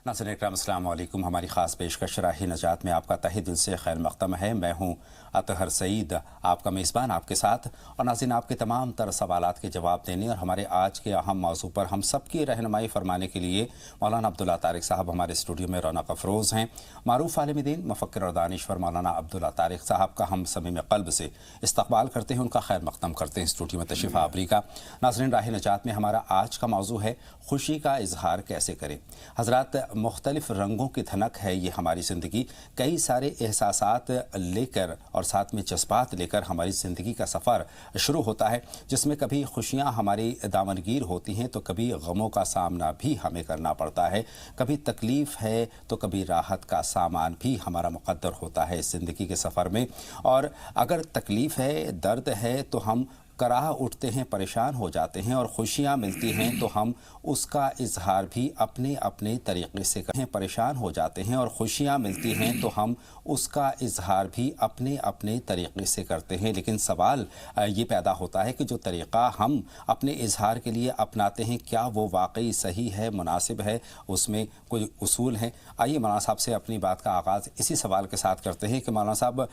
नाज़रीन इकराम अस्सलाम वालेकुम। हमारी ख़ास पेशकश राह नजात में आपका तहे दिल से खैर मक़दम है। मैं हूँ अतहर सईद, आपका मेज़बान आपके साथ। और नाज़रीन, आपके तमाम तर सवालात के जवाब देने और हमारे आज के अहम मौज़ू पर हम सब की रहनुमाई फरमाने के लिए मौलाना अब्दुल्ला तारिक साहब हमारे स्टूडियो में रौनक अफरोज़ हैं। मारूफ़ आलिम दीन, मुफ़क्किर और दानिश्वर मौलाना अब्दुल्ला तारिक साहब का हम समीम क़ल्ब से इस्तक़बाल करते हैं, उनका खैर मक़दम करते हैं स्टूडियो में तशरीफ़ आवरी का। नाज़रीन, राह नजात में हमारा आज का मौज़ू है खुशी का इजहार कैसे करें। हज़रात, मुख्तलिफ़ रंगों की धनक है ये हमारी ज़िंदगी। कई सारे एहसासात लेकर और साथ में जज्बात लेकर हमारी ज़िंदगी का सफ़र शुरू होता है, जिसमें कभी खुशियाँ हमारी दामनगीर होती हैं तो कभी गमों का सामना भी हमें करना पड़ता है। कभी तकलीफ़ है तो कभी राहत का सामान भी हमारा मुक़द्दर होता है इस ज़िंदगी के सफ़र में। और अगर तकलीफ़ है, दर्द है तो हम कराह उठते हैं, परेशान हो जाते हैं, और खुशियाँ मिलती हैं तो हम उसका इजहार भी अपने अपने तरीक़े से करें। परेशान हो जाते हैं और खुशियाँ मिलती हैं तो हम उसका इजहार भी अपने अपने तरीक़े से करते हैं। लेकिन सवाल ये पैदा होता है कि जो तरीक़ा हम अपने इजहार के लिए अपनाते हैं, क्या वो वाकई सही है, मुनासिब है, उसमें कोई उसूल हैं? आइए मौलाना साहब से अपनी बात का आगाज़ इसी सवाल के साथ करते हैं कि मौलाना साहब,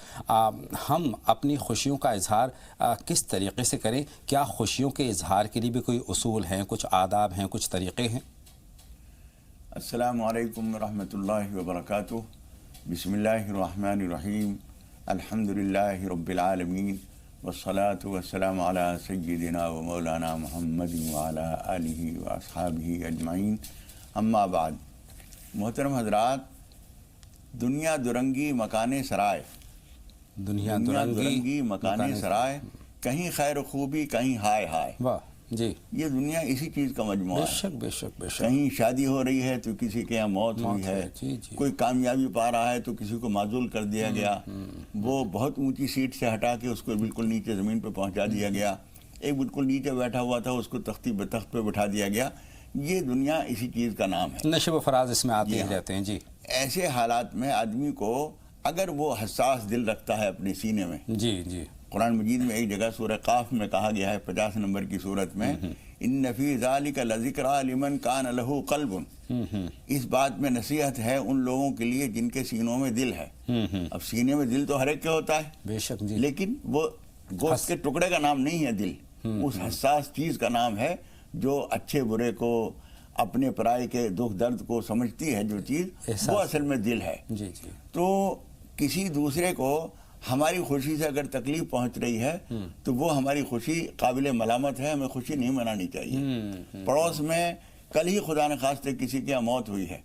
हम अपनी खुशियों का इजहार किस तरीक़े से करें? क्या खुशियों के इजहार के लिए भी कोई उसूल हैं, कुछ आदाब हैं, कुछ तरीक़े हैं? अस्सलामु अलैकुम रहमतुल्लाहि व बरकातुहू। बिस्मिल्लाहिर्रहमानिर्रहीम। अल्हम्दुलिल्लाहि रब्बिल आलमीन वस्सलातु वस्सलामु अला सय्यिदिना व मौलाना मुहम्मदिन व अला आलिहि व अस्हाबिहि अजमाइन। अम्मा बाद। मोहतरम हज़रात, दुनिया दुरंगी मकाने सराय, दुनिया दुरंगी मकाने सराय, कहीं खैर खूबी कहीं हाय हाय। वाह जी। ये दुनिया इसी चीज़ का मजमुआ है। बेशक बेशक बेशक। कहीं शादी हो रही है तो किसी के यहाँ मौत हुई है। जी जी। कोई कामयाबी पा रहा है तो किसी को माजूल कर दिया गया। वो बहुत ऊंची सीट से हटा के उसको बिल्कुल नीचे ज़मीन पर पहुंचा दिया गया। एक बिल्कुल नीचे बैठा हुआ था, उसको तख्त पे बिठा दिया गया। ये दुनिया इसी चीज़ का नाम है। नशे व फराज इसमें आते ही रहते हैं जी। ऐसे हालात में आदमी को, अगर वो हसास दिल रखता है अपने सीने में, जी जी, कुरान मजीद में एक जगह सूरह काफ में कहा गया है 50 नंबर की सूरत में, इन्न फी ज़ालिका लज़िक्रा लिमन कान लहू क़ल्बुन। इस बात में नसीहत है उन लोगों के लिए जिनके सीनों में दिल है। अब सीने में दिल तो हर एक के होता है, बेशक जी, लेकिन वो गोश्त के टुकड़े का नाम नहीं है दिल। उस हसास चीज़ का नाम है जो अच्छे बुरे को, अपने पराये के दुख दर्द को समझती है। जो चीज़ वो असल में दिल है। जी जी। तो किसी दूसरे को हमारी खुशी से अगर तकलीफ पहुंच रही है तो वो हमारी खुशी काबिल मलामत है, हमें खुशी नहीं मनानी चाहिए। पड़ोस में कल ही खुदा न खास्ते किसी की मौत हुई है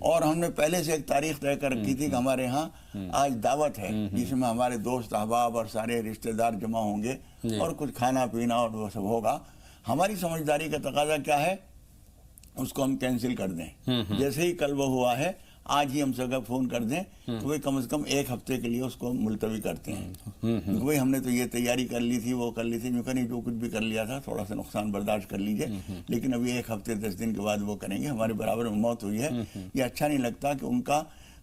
और हमने पहले से एक तारीख तय कर रखी थी कि हमारे यहाँ आज दावत है जिसमें हमारे दोस्त अहबाब और सारे रिश्तेदार जमा होंगे और कुछ खाना पीना और वो सब होगा। हमारी समझदारी का तकाजा क्या है, उसको हम कैंसिल कर दें। जैसे ही कल वो हुआ है, आज ही हम सबका फ़ोन कर दें तो वही कम से कम एक हफ्ते के लिए उसको मुलतवी करते हैं। वही हमने तो ये तैयारी कर ली थी, वो कर ली थी, यूँ नहीं जो कुछ भी कर लिया था, थोड़ा सा नुकसान बर्दाश्त कर लीजिए, लेकिन अभी एक हफ्ते 10 दिन के बाद वो करेंगे। हमारे बराबर में मौत हुई है, ये अच्छा नहीं लगता कि उनका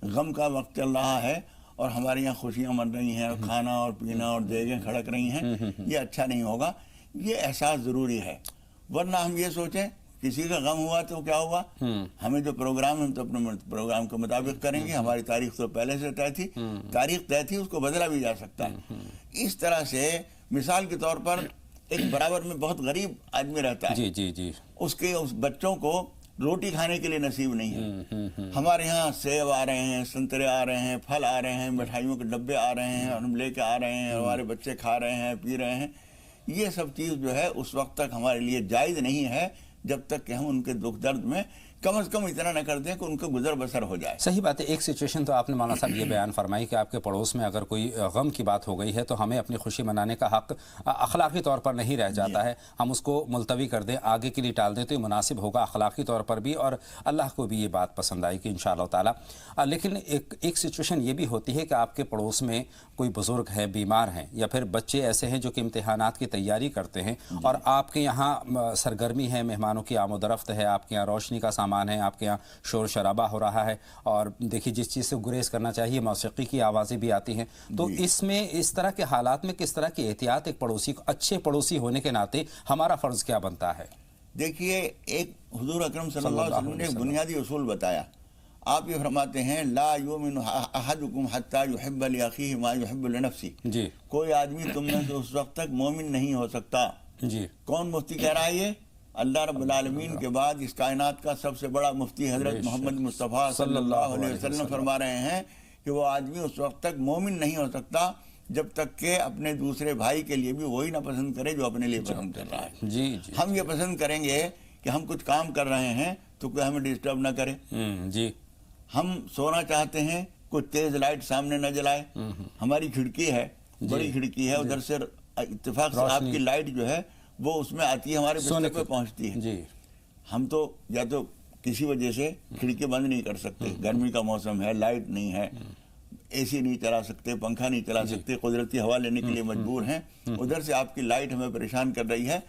गम का वक्त चल रहा है और हमारे यहाँ खुशियाँ मन रही हैं और खाना और पीना और देगें खड़क रही हैं। ये अच्छा नहीं होगा, ये एहसास ज़रूरी है। वरना हम ये सोचें किसी का गम हुआ तो क्या हुआ, हमें जो प्रोग्राम है हम तो अपने प्रोग्राम के मुताबिक करेंगे। हमारी तारीख तो पहले से तय थी, तारीख तय थी, उसको बदला भी जा सकता है। इस तरह से मिसाल के तौर पर एक बराबर में बहुत गरीब आदमी रहता है, जी जी जी, उसके उस बच्चों को रोटी खाने के लिए नसीब नहीं है। हमारे यहाँ सेब आ रहे हैं, संतरे आ रहे हैं, फल आ रहे हैं, मिठाइयों के डब्बे आ रहे हैं और हम लेके आ रहे हैं, हमारे बच्चे खा रहे हैं, पी रहे हैं। ये सब चीज़ जो है उस वक्त तक हमारे लिए जायज़ नहीं है जब तक कि हम उनके दुख दर्द में कम से कम इतना न कर दें कि उनको गुजर बसर हो जाए। सही बात है। एक सिचुएशन तो आपने मौलाना साहब ये बयान फरमाई कि आपके पड़ोस में अगर कोई गम की बात हो गई है तो हमें अपनी खुशी मनाने का हक अखलाकी तौर पर नहीं रह जाता है। हम उसको मुलतवी कर दें, आगे के लिए टाल दें तो ये मुनासिब होगा अखलाकी तौर पर भी, और अल्लाह को भी ये बात पसंद आएगी इंशाअल्लाह ताला। लेकिन एक सिचुएशन ये भी होती है कि आपके पड़ोस में कोई बुज़ुर्ग है, बीमार हैं, या फिर बच्चे ऐसे हैं जो कि इम्तिहानात की तैयारी करते हैं और आपके यहाँ सरगर्मी है, मेहमानों की आमोदरफ्त है, आपके यहाँ रोशनी का सामान है, आपके यहाँ शोर शराबा हो रहा है, और देखिए जिस चीज़ से गुरेज करना चाहिए मौसीकी की आवाज़ें भी आती हैं। तो इसमें इस तरह के हालात में किस तरह की एहतियात एक पड़ोसी को, अच्छे पड़ोसी होने के नाते हमारा फ़र्ज़ क्या बनता है? देखिए, एक हुजूर अकरम सल्लल्लाहु अलैहि वसल्लम ने एक बुनियादी उसूल बताया آپ یہ فرماتے ہیں لا یؤمن احدکم حتی یحب لاخیہ ما یحب لنفسہ، جی کوئی آدمی تم میں سے اس وقت تک مومن نہیں ہو سکتا۔ جی کون مفتی کہہ رہا ہے یہ؟ اللہ رب العالمین کے بعد اس کائنات کا سب سے بڑا مفتی حضرت محمد مصطفیٰ صلی اللہ علیہ وسلم فرما رہے ہیں کہ وہ آدمی اس وقت تک مومن نہیں ہو سکتا جب تک کہ اپنے دوسرے بھائی کے لیے بھی وہی نہ پسند کرے جو اپنے لیے پسند کر رہا ہے۔ جی جی ہم یہ پسند کریں گے کہ ہم کچھ کام کر رہے ہیں تو کوئی ہمیں ڈسٹرب نہ کرے، جی ہم سونا چاہتے ہیں کوئی تیز لائٹ سامنے نہ جلائے، ہماری کھڑکی ہے بڑی کھڑکی ہے، ادھر سے اتفاق سے آپ کی لائٹ جو ہے وہ اس میں آتی ہے، ہمارے بستر پہ پہنچتی ہے۔ جی ہم تو یا تو کسی وجہ سے کھڑکی بند نہیں کر سکتے، گرمی کا موسم ہے، لائٹ نہیں ہے، اے سی نہیں چلا سکتے، پنکھا نہیں چلا سکتے، قدرتی ہوا لینے کے لیے مجبور ہیں، ادھر سے آپ کی لائٹ ہمیں پریشان کر رہی ہے،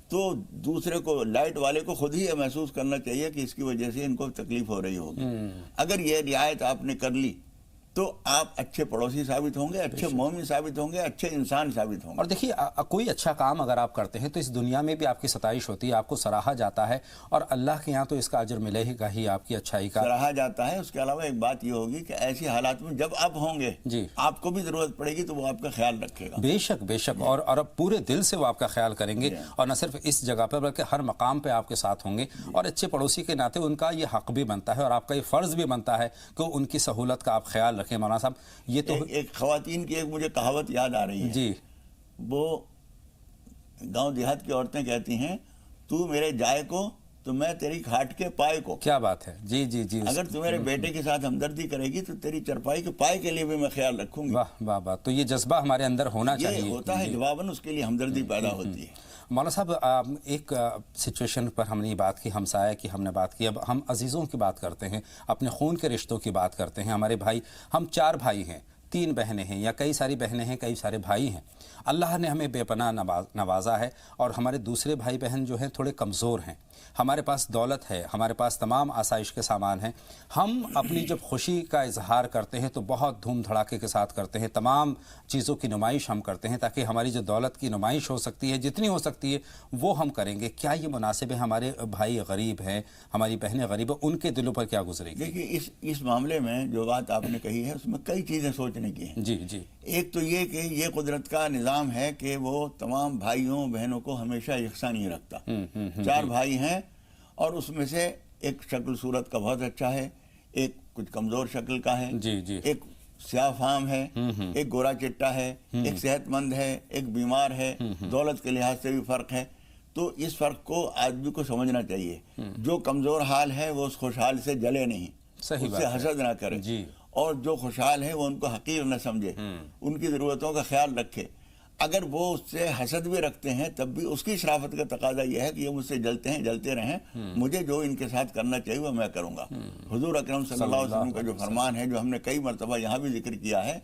تو دوسرے کو، لائٹ والے کو خود ہی یہ محسوس کرنا چاہیے کہ اس کی وجہ سے ان کو تکلیف ہو رہی ہوگی۔ اگر یہ رعایت آپ نے کر لی تو آپ اچھے پڑوسی ثابت ہوں گے، اچھے مومن ثابت ہوں گے، اچھے انسان ثابت ہوں گے۔ اور دیکھیے کوئی اچھا کام اگر آپ کرتے ہیں تو اس دنیا میں بھی آپ کی ستائش ہوتی ہے، آپ کو سراہا جاتا ہے، اور اللہ کے یہاں تو اس کا اجر ملے گا ہی آپ کی اچھائی کا۔ سراہا جاتا ہے۔ اس کے علاوہ ایک بات یہ ہوگی کہ ایسی حالات میں جب آپ ہوں گے جی آپ کو بھی ضرورت پڑے گی تو وہ آپ کا خیال رکھے گا۔ بے شک بے شک، اور اب پورے دل سے وہ آپ کا خیال کریں گے، اور نہ صرف اس جگہ پہ بلکہ ہر مقام پہ آپ کے ساتھ ہوں گے، اور اچھے پڑوسی کے ناطے ان کا یہ حق بھی بنتا ہے اور آپ کا یہ فرض بھی بنتا ہے کہ ان کی سہولت کا آپ خیال رکھیں۔ مولانا صاحب یہ تو ایک خواتین کی ایک مجھے کہاوت یاد آ رہی ہے، جی وہ گاؤں دیہات کی عورتیں کہتی ہیں تو میرے جائے کو تو میں تیری کھاٹ کے پائے کو۔ کیا بات ہے، جی جی جی، اگر تو میرے بیٹے کے ساتھ ہمدردی کرے گی تو تیری چرپائی کے پائے کے لیے بھی میں خیال رکھوں گی۔ واہ واہ واہ، تو یہ جذبہ ہمارے اندر ہونا یہ چاہیے۔ ہوتا ہے جواباً اس کے لیے ہمدردی پیدا ہوتی ہے۔ مولانا صاحب ایک سچویشن پر ہم نے یہ بات کی، ہمسایہ کی ہم نے بات کی، اب ہم عزیزوں کی بات کرتے ہیں، اپنے خون کے رشتوں کی بات کرتے ہیں۔ ہمارے بھائی، ہم 4 بھائی ہیں، 3 بہنیں ہیں، یا کئی ساری بہنیں ہیں، کئی سارے بھائی ہیں۔ اللہ نے ہمیں بے پناہ نوازا ہے، اور ہمارے دوسرے بھائی بہن جو ہیں تھوڑے کمزور ہیں۔ ہمارے پاس دولت ہے، ہمارے پاس تمام آسائش کے سامان ہیں، ہم اپنی جب خوشی کا اظہار کرتے ہیں تو بہت دھوم دھڑاکے کے ساتھ کرتے ہیں، تمام چیزوں کی نمائش ہم کرتے ہیں تاکہ ہماری جو دولت کی نمائش ہو سکتی ہے، جتنی ہو سکتی ہے وہ ہم کریں گے۔ کیا یہ مناسب ہے؟ ہمارے بھائی غریب ہیں، ہماری بہنیں غریب ہیں، ان کے دلوں پر کیا گزرے گی؟ دیکھیے اس معاملے میں جو بات آپ نے کہی ہے اس میں کئی چیزیں سوچنے کی ہیں۔ جی جی، ایک تو یہ کہ یہ قدرت کا نظام ہے کہ وہ تمام بھائیوں بہنوں کو ہمیشہ یکساں نہیں رکھتا۔ 4 بھائی ہیں اور اس میں سے ایک شکل صورت کا بہت اچھا ہے، ایک کچھ کمزور شکل کا ہے، جی جی، ایک سیاہ فام ہے، ایک گورا چٹا ہے، ایک صحت مند ہے، ایک بیمار ہے، دولت کے لحاظ سے بھی فرق ہے۔ تو اس فرق کو آدمی کو سمجھنا چاہیے۔ جو کمزور حال ہے وہ اس خوشحال سے جلے نہیں، صحیح اس بات سے ہے، حسد نہ کرے، جی، اور جو خوشحال ہے وہ ان کو حقیر نہ سمجھے، ان کی ضرورتوں کا خیال رکھے۔ اگر وہ اس سے حسد بھی رکھتے ہیں تب بھی اس کی شرافت کا تقاضا یہ ہے کہ یہ مجھ سے جلتے ہیں، جلتے رہیں، مجھے جو ان کے ساتھ کرنا چاہیے وہ میں کروں گا۔ حضور اکرم صلی اللہ علیہ وسلم کا جو فرمان ہے، جو ہم نے کئی مرتبہ یہاں بھی ذکر کیا ہے،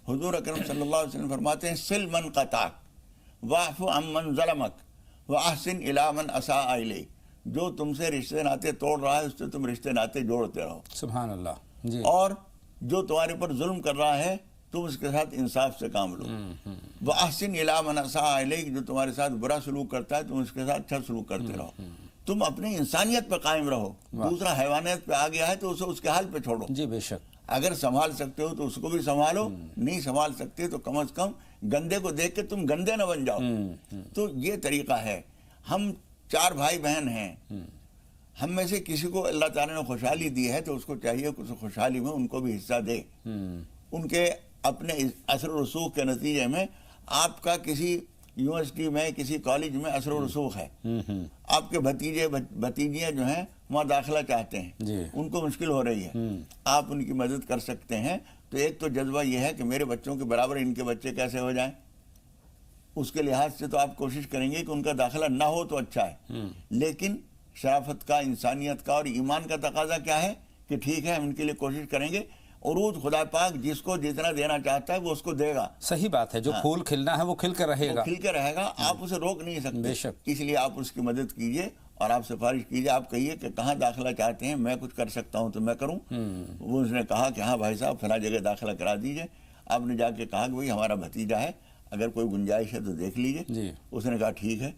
حضور اکرم صلی اللہ علیہ وسلم فرماتے ہیں سل من قطعک واعف عن من ظلمک واحسن الی من اساء الیک، جو تم سے رشتے ناطے توڑ رہا ہے اس سے تم رشتے ناطے جوڑتے رہو، سبحان اللہ، جی، اور جو تمہارے پر ظلم کر رہا ہے تم اس کے ساتھ انصاف سے کام لو۔ وَأَحْسِنْ إِلَىٰ مَنْ أَسَاءَ إِلَيْكَ، جو تمہارے ساتھ برا سلوک کرتا ہے تم اس کے ساتھ اچھا سلوک کرتے رہو، تم اپنی انسانیت پہ قائم رہو۔ دوسرا حیوانیت پہ آ گیا ہے تو اسے اس کے حال پہ چھوڑو، جی بے شک، اگر سنبھال سکتے ہو تو اس کو بھی سنبھالو، نہیں سنبھال سکتے تو کم از کم گندے کو دیکھ کے تم گندے نہ بن جاؤ۔ تو یہ طریقہ ہے۔ ہم 4 بھائی بہن ہیں، ہم میں سے کسی کو اللہ تعالیٰ نے خوشحالی دی ہے تو اس کو چاہیے کہ اس خوشحالی میں ان کو بھی حصہ دے۔ ان کے اپنے اثر و رسوخ کے نتیجے میں آپ کا کسی یونیورسٹی میں، کسی کالج میں اثر و رسوخ ہے، آپ کے بھتیجے بھتیجیاں جو ہیں وہاں داخلہ چاہتے ہیں، ان کو مشکل ہو رہی ہے، آپ ان کی مدد کر سکتے ہیں۔ تو ایک تو جذبہ یہ ہے کہ میرے بچوں کے برابر ان کے بچے کیسے ہو جائیں، اس کے لحاظ سے تو آپ کوشش کریں گے کہ ان کا داخلہ نہ ہو تو اچھا ہے، لیکن شرافت کا، انسانیت کا اور ایمان کا تقاضا کیا ہے کہ ٹھیک ہے ہم ان کے لیے کوشش کریں گے۔ عروج خدا پاک جس کو جتنا دینا چاہتا ہے وہ اس کو دے گا۔ صحیح بات ہے، جو پھول کھلنا ہے وہ کھل کر رہے گا، کھل کے رہے گا، آپ اسے روک نہیں بے سکتے۔ شک، اس لیے آپ اس کی مدد کیجئے اور آپ سفارش کیجئے، آپ کہیے کہ کہاں داخلہ چاہتے ہیں، میں کچھ کر سکتا ہوں تو میں کروں۔ وہ اس نے کہا کہ ہاں بھائی صاحب فلاں جگہ داخلہ کرا دیجئے۔ آپ نے جا کے کہا کہ بھائی ہمارا بھتیجا ہے، اگر کوئی گنجائش ہے تو دیکھ لیجئے۔ اس نے کہا ٹھیک ہے،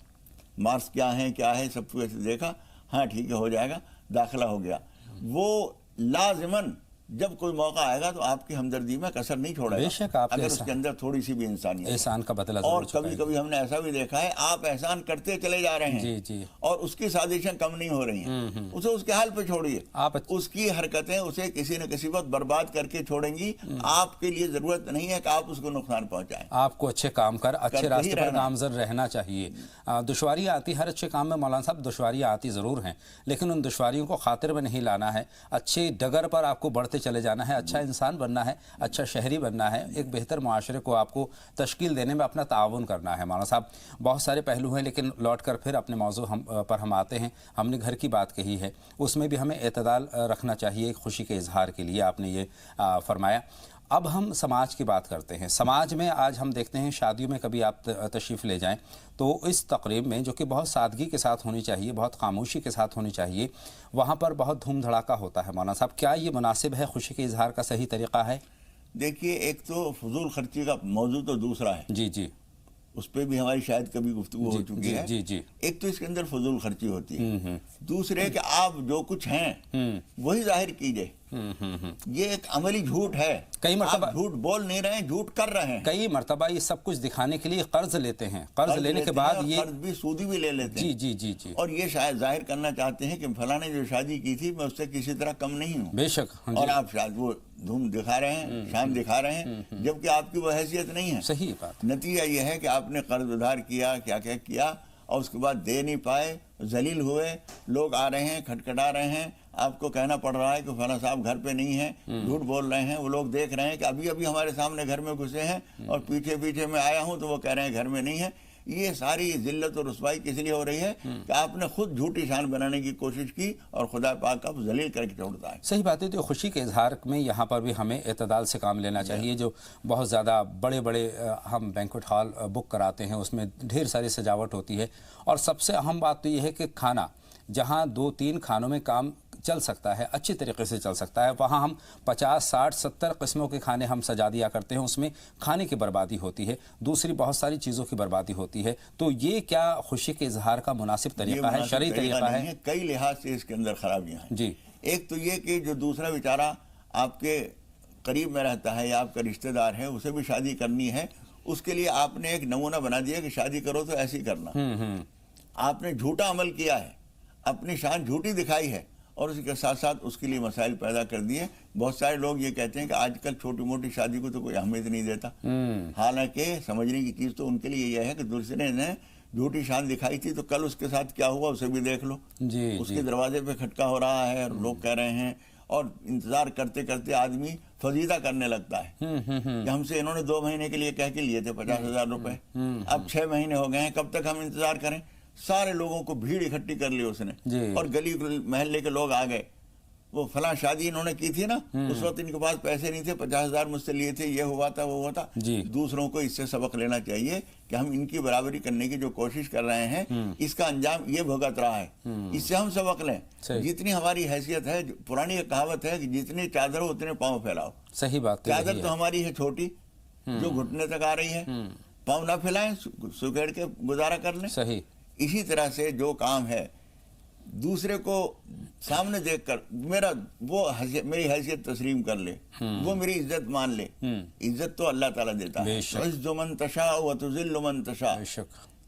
مارکس کیا ہے سب کو ایسے دیکھا، ہاں ٹھیک ہے ہو جائے گا، داخلہ ہو گیا۔ وہ लाजमन जब कोई मौका आएगा तो आपकी हमदर्दी में कसर नहीं छोड़ेगा, बेशक आपके अगर उसके अंदर थोड़ी सी भी इंसानियत है। एहसान का बदला और जरूर कभी कभी हमने ऐसा भी देखा है, आप एहसान करते चले जा रहे हैं जी जी और उसकी साजिशें कम नहीं हो रही हैं, उसे उसके हाल पे छोड़िए। आप उसकी हरकतें उसे किसी न किसी वक्त बर्बाद करके छोड़ेंगी। आपके लिए जरूरत नहीं है कि आप उसको नुकसान पहुंचाएं। आपको अच्छे काम कर अच्छे करते ही रास्ते पर रहना। गामजन रहना चाहिए। दुश्वारियाँ आती, हर अच्छे काम में मौलाना साहब दुश्वारियाँ आती ज़रूर हैं, लेकिन उन दुश्वारियों को खातिर में नहीं लाना है। अच्छी डगर पर आपको बढ़ते चले जाना है, अच्छा इंसान बनना है, अच्छा शहरी बनना है, एक बेहतर मुआशरे को आपको तश्कील देने में अपना ताउन करना है। मौलाना साहब बहुत सारे पहलू हैं, लेकिन लौट कर फिर अपने मौजू पर हम आते हैं। हमने घर की बात कही है, उसमें भी हमें एतदाल रखना चाहिए खुशी के इजहार के लिए, आपने ये फरमाया। अब हम समाज की बात करते हैं। समाज में आज हम देखते हैं शादियों में कभी आप तशरीफ़ ले जाएं तो इस तकरीब में, जो कि बहुत सादगी के साथ होनी चाहिए, बहुत खामोशी के साथ होनी चाहिए, वहाँ पर बहुत धूम धड़ाका होता है। मौलाना साहब क्या ये मुनासिब है, खुशी के इजहार का सही तरीक़ा है? देखिए, एक तो फजूल खर्ची का मौजू तो दूसरा है, जी जी, उस पर भी हमारी शायद कभी गुफ्तगू हो चुकी है। जी जी, एक तो इसके अंदर फजूल खर्ची होती है, दूसरे कि आप जो कुछ हैं वही जाहिर कीजिए। ये एक अमली झूठ है। कई मरतबा आप झूठ बोल नहीं रहे हैं, झूठ कर रहे हैं। कई मरतबा ये सब कुछ दिखाने के लिए कर्ज लेते हैं, कर्ज लेने के बाद ये कर्ज भी सूदी भी ले लेते हैं। जी जी जी जी, और ये शायद जाहिर करना चाहते हैं कि फलां ने जो शादी की थी मैं उससे किसी तरह कम नहीं हूँ। बेशक, हाँ और जी, आप शायद वो धूम दिखा रहे हैं, शान दिखा रहे हैं, जबकि आपकी वो हैसियत नहीं है। सही बात। नतीजा ये है कि आपने कर्ज उधार किया, क्या क्या किया, और उसके बाद दे नहीं पाए, जलील हुए। लोग आ रहे हैं, खटखटा रहे हैं, आपको कहना पड़ रहा है कि फला साहब घर पे नहीं है, झूठ बोल रहे हैं। वो लोग देख रहे हैं कि अभी अभी हमारे सामने घर में घुसे हैं और पीछे पीछे मैं आया हूं तो वो कह रहे हैं घर में नहीं है। ये सारी जिल्लत और रुसवाई किस लिए हो रही है कि आपने खुद झूठी शान बनाने की कोशिश की और खुदा पाक आप जलील करके छोड़ता है। सही बात है। तो खुशी के इजहार में यहाँ पर भी हमें एतदाल से काम लेना चाहिए। जो बहुत ज़्यादा बड़े बड़े हम बैंक्वेट हॉल बुक कराते हैं, उसमें ढेर सारी सजावट होती है, और सबसे अहम बात तो ये है कि खाना, जहाँ 2-3 खानों में काम चल सकता है, अच्छी तरीके से चल सकता है, वहाँ हम 50, 60, 70 किस्मों के खाने हम सजा दिया करते हैं, उसमें खाने की बर्बादी होती है, दूसरी बहुत सारी चीज़ों की बर्बादी होती है। तो ये क्या खुशी के इजहार का मुनासिब तरीका है, शरई तरीका है? कई लिहाज से इसके अंदर खराबियाँ हैं जी। एक तो ये कि जो दूसरा बेचारा आपके करीब में रहता है या आपका रिश्तेदार है, उसे भी शादी करनी है, उसके लिए आपने एक नमूना बना दिया कि शादी करो तो ऐसी करना। आपने झूठा अमल किया है, अपनी शान झूठी दिखाई है, और उसके साथ साथ उसके लिए मसाइल पैदा कर दिए। बहुत सारे लोग ये कहते हैं कि आजकल छोटी मोटी शादी को तो कोई अहमियत नहीं देता। हालांकि समझने की चीज़ तो उनके लिए यह है कि दूसरे ने झूठी शान दिखाई थी तो कल उसके साथ क्या हुआ उसे भी देख लो। जी, उसके दरवाजे पे खटका हो रहा है और लोग कह रहे हैं, और इंतजार करते करते आदमी फजीदा करने लगता है कि हमसे इन्होंने 2 महीने के लिए कह के लिए थे 50,000 रुपए, अब 6 महीने हो गए हैं, कब तक हम इंतजार करें। सारे लोगों को भीड़ इकट्ठी कर ली उसने, और गली महल्ले के लोग आ गए। वो फलां शादी इन्होंने की थी ना, उस वक्त इनके पास पैसे नहीं थे, 50,000 मुझसे लिए थे, ये हुआ था वो हुआ था। दूसरों को इससे सबक लेना चाहिए कि हम इनकी बराबरी करने की जो कोशिश कर रहे हैं, इसका अंजाम ये भुगत रहा है, इससे हम सबक लें। जितनी हमारी हैसियत है, पुरानी एक कहावत है कि जितनी चादर हो उतने पाँव फैलाओ। सही बात। चादर तो हमारी है छोटी, जो घुटने तक आ रही है, पाँव ना फैलाएं, सुखेड़ के गुजारा कर लें। सही। इसी तरह से जो काम है, दूसरे को सामने देखकर मेरी हैसियत तस्लीम कर ले, वो मेरी इज्जत मान ले। इज्जत तो अल्लाह ताला देता है, इज़्ज़ु मन तशा व तुज़िल्लु मन तशा।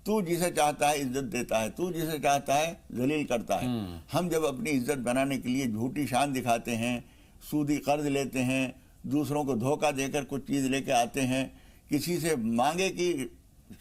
तू जिसे चाहता है इज्जत देता है, तू जिसे चाहता है जलील करता है। हम जब अपनी इज्जत बनाने के लिए झूठी शान दिखाते हैं, सूदी कर्ज लेते हैं, दूसरों को धोखा देकर कुछ चीज़ लेके आते हैं, किसी से मांगे की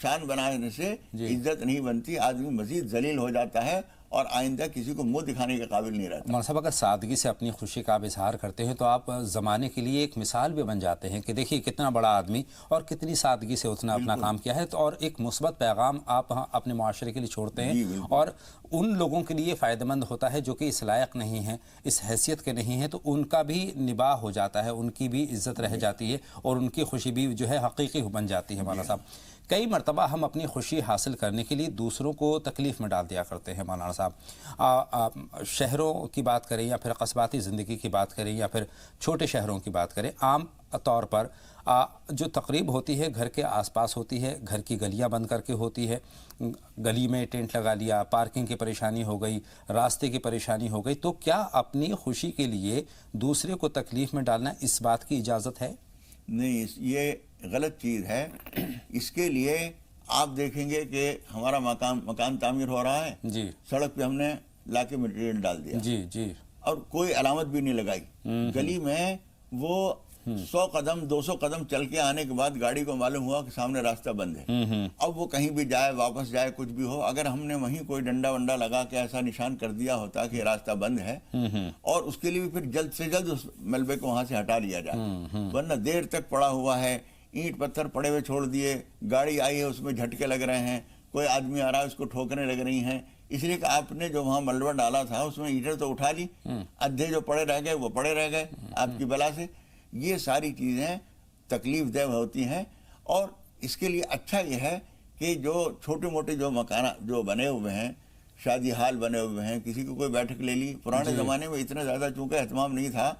शान बनाने से इज्जत नहीं बनती, आदमी मजीद जलील हो जाता है और आइंदा किसी को मुंह दिखाने के काबिल नहीं रहता। मौलाना साहब, अगर सादगी से अपनी खुशी का आप इजहार करते हैं तो आप ज़माने के लिए एक मिसाल भी बन जाते हैं कि देखिए कितना बड़ा आदमी और कितनी सादगी से उसने अपना काम किया है। तो और एक मुस्बत पैगाम आप अपने माशरे के लिए छोड़ते हैं, और उन लोगों के लिए फ़ायदेमंद होता है जो कि इस लायक नहीं है, इस हैसियत के नहीं है, तो उनका भी निबाह हो जाता है, उनकी भी इज्जत रह जाती है और उनकी खुशी भी जो है हकीकी बन जाती है। मौलाना साहब, کئی مرتبہ ہم اپنی خوشی حاصل کرنے کے لیے دوسروں کو تکلیف میں ڈال دیا کرتے ہیں مولانا صاحب. شہروں کی بات کریں یا پھر قصباتی زندگی کی بات کریں یا پھر چھوٹے شہروں کی بات کریں، عام طور پر جو تقریب ہوتی ہے گھر کے آس پاس ہوتی ہے، گھر کی گلیاں بند کر کے ہوتی ہے، گلی میں ٹینٹ لگا لیا، پارکنگ کی پریشانی ہو گئی، راستے کی پریشانی ہو گئی، تو کیا اپنی خوشی کے لیے دوسرے کو تکلیف میں ڈالنا اس بات کی اجازت ہے؟ نہیں، یہ غلط چیز ہے. اس کے لیے آپ دیکھیں گے کہ ہمارا مکان تعمیر ہو رہا ہے، جی سڑک پہ ہم نے لا کے مٹیریل ڈال دیا جی جی اور کوئی علامت بھی نہیں لگائی. گلی میں وہ 100 قدم 200 قدم چل کے آنے کے بعد گاڑی کو معلوم ہوا کہ سامنے راستہ بند ہے. اب وہ کہیں بھی جائے، واپس جائے، کچھ بھی ہو، اگر ہم نے وہیں کوئی ڈنڈا ونڈا لگا کے ایسا نشان کر دیا ہوتا کہ راستہ بند ہے، اور اس کے لیے بھی پھر جلد سے جلد اس ملبے کو وہاں سے ہٹا لیا جائے، ورنہ دیر تک پڑا ہوا ہے، اینٹ پتھر پڑے ہوئے چھوڑ دیے، گاڑی آئی ہے اس میں جھٹکے لگ رہے ہیں، کوئی آدمی آ رہا ہے اس کو ٹھوکریں لگ رہی ہیں، اس لیے کہ آپ نے جو وہاں ملبہ ڈالا تھا اس میں اینٹیں تو اٹھا لی، ادھے جو پڑے رہ گئے وہ پڑے رہ گئے آپ کی بلا سے. یہ ساری چیزیں تکلیف دہ ہوتی ہیں. اور اس کے لیے اچھا یہ ہے کہ جو چھوٹے موٹے جو مکانات جو بنے ہوئے ہیں، شادی حال بنے ہوئے ہیں، کسی کو کوئی بیٹھک لے لی، پرانے زمانے میں اتنا زیادہ چونکہ اہتمام نہیں تھا،